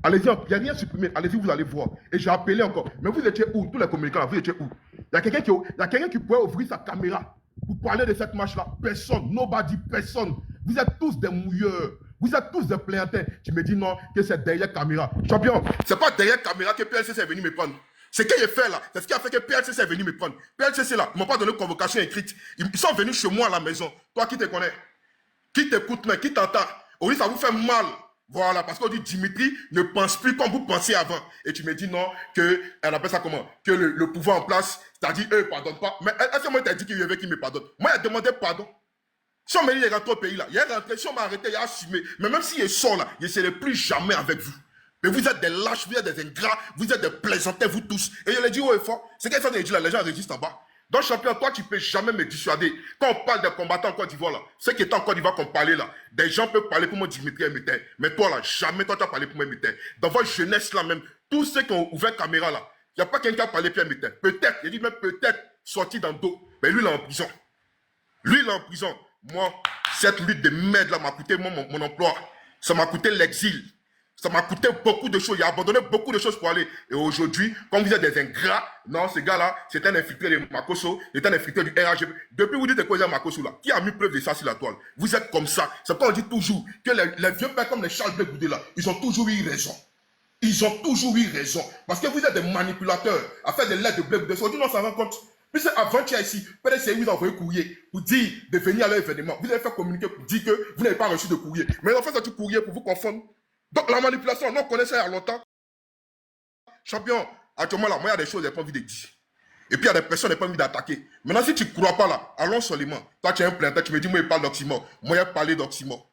Allez-y, il n'y a rien supprimé. Allez-y, vous allez voir. Et j'ai appelé encore. Mais vous étiez où? Tous les communicants là, vous étiez où? Il y a quelqu'un qui pouvait ouvrir sa caméra pour parler de cette marche-là. Personne. Nobody, personne. Vous êtes tous des mouilleurs. Vous êtes tous des plaignantins. Tu me dis non, que c'est derrière caméra. Champion, c'est pas derrière caméra que PLCC est venu me prendre. Ce que j'ai fait là, c'est ce qui a fait que PLCC est venu me prendre. PLCC là, ils m'ont pas donné de convocation écrite. Ils sont venus chez moi à la maison. Toi qui te connais, qui t'écoute, mais qui t'entend. Aujourd'hui, ça vous fait mal. Voilà, parce qu'on dit Dimitri ne pense plus comme vous pensiez avant. Et tu me dis non, que, elle appelle ça comment? Que le pouvoir en place, c'est-à-dire eux ne pardonnent pas. Mais est-ce que moi t'as dit qu'il y avait qui me pardonne? Moi, il a demandé pardon. Si on m'a dit il est rentré au pays là, il est rentré, si on m'a arrêté, il a assumé. Mais même s'il sort là, je ne serai plus jamais avec vous. Mais vous êtes des lâches, vous êtes des ingrats, vous êtes des plaisantins, vous tous. Et je l'ai dit haut et fort. C'est qu'elle fait dit là, les gens résistent en bas. Donc, champion, toi, tu ne peux jamais me dissuader. Quand on parle des combattants en Côte d'Ivoire, là, ceux qui étaient en Côte d'Ivoire qu'on parlait là, des gens peuvent parler pour moi Dimitri Emeter. Mais toi, là, jamais toi, tu as parlé pour moi Emeter. Dans votre jeunesse, là même, tous ceux qui ont ouvert caméra, là, il n'y a pas quelqu'un qui a parlé pour Emeter. Peut-être, il dit même peut-être sorti dans le dos. Mais lui, il est en prison. Lui, il est en prison. Moi, cette lutte de merde, là, m'a coûté mon emploi. Ça m'a coûté l'exil. Ça m'a coûté beaucoup de choses. Il a abandonné beaucoup de choses pour aller. Et aujourd'hui, comme vous êtes des ingrats, non, ce gars-là, c'est un infiltré de Makosso, c'est un infiltré du RHGP. Depuis vous dites quoi, il Makosso là? Qui a mis preuve de ça sur la toile? Vous êtes comme ça. C'est pourquoi on dit toujours que les vieux pères comme les Charles Blé Goudé là, ils ont toujours eu raison. Ils ont toujours eu raison. Parce que vous êtes des manipulateurs à faire des lettres de Blé Goudé. Aujourd'hui, on s'en rend compte. Puis avant-hier ici, PDC vous a envoyé courrier pour dire de venir à leur événement. Vous avez fait communiquer pour dire que vous n'avez pas reçu de courrier. Mais ils ont fait ça du courrier pour vous confondre. Donc la manipulation, on connaît ça il y a longtemps. Champion, actuellement là, moi il y a des choses que je n'ai pas envie de dire. Et puis il y a des personnes que je n'ai pas envie d'attaquer. Maintenant si tu ne crois pas là, allons seulement. Toi tu es un plainteur, tu me dis moi il parle d'Oxymore. Moi il parlé d'Oxymore.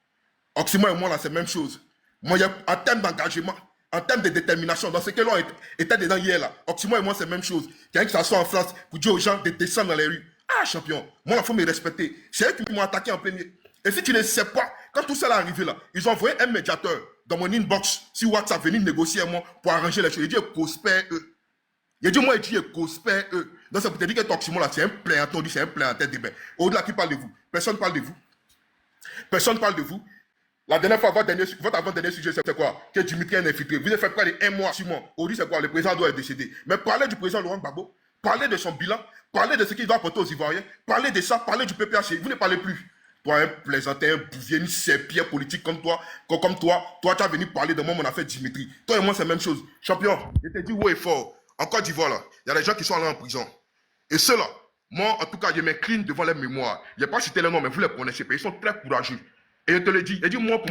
Oxymore et moi là c'est la même chose. Moi en termes d'engagement, en termes de détermination, dans ce que l'on était dedans hier là, Oxymore et moi c'est la même chose. Quelqu'un qui s'assoit en France pour dire aux gens de descendre dans les rues. Ah champion, moi il faut me respecter. C'est eux qui m'ont attaqué en premier. Et si tu ne sais pas, quand tout ça est arrivé là, ils ont envoyé un médiateur dans mon inbox sur WhatsApp venir négocier avec moi pour arranger les choses. Il dit prospère eux. Il dit moi il dit prospère eux. Donc ça peut te dire que Oxymore là c'est un plaignant, c'est un plaignant de bain. Au-delà qui parle de vous, personne ne parle de vous. Personne ne parle de vous. La dernière fois, votre avant-dernier sujet, c'est quoi? Que Dimitri est infiltré. Vous avez fait près de 1 mois, 6 mois. Aujourd'hui, c'est quoi? Le président doit être décédé. Mais parlez du président Laurent Gbagbo. Parlez de son bilan. Parlez de ce qu'il va apporter aux Ivoiriens. Parlez de ça. Parlez du PPH. Vous ne parlez plus. Toi, un plaisantin, un bouvier, une serpillère politique comme toi, toi, tu as venu parler de moi, mon affaire Dimitri. Toi et moi, c'est la même chose. Champion, je te dis haut et fort. En Côte d'Ivoire, là, il y a des gens qui sont allés en prison. Et ceux-là, moi, en tout cas, je m'incline devant les mémoires. Je n'ai pas cité les noms, mais vous les connaissez. Ils sont très courageux. Et je te le dis, moi, pour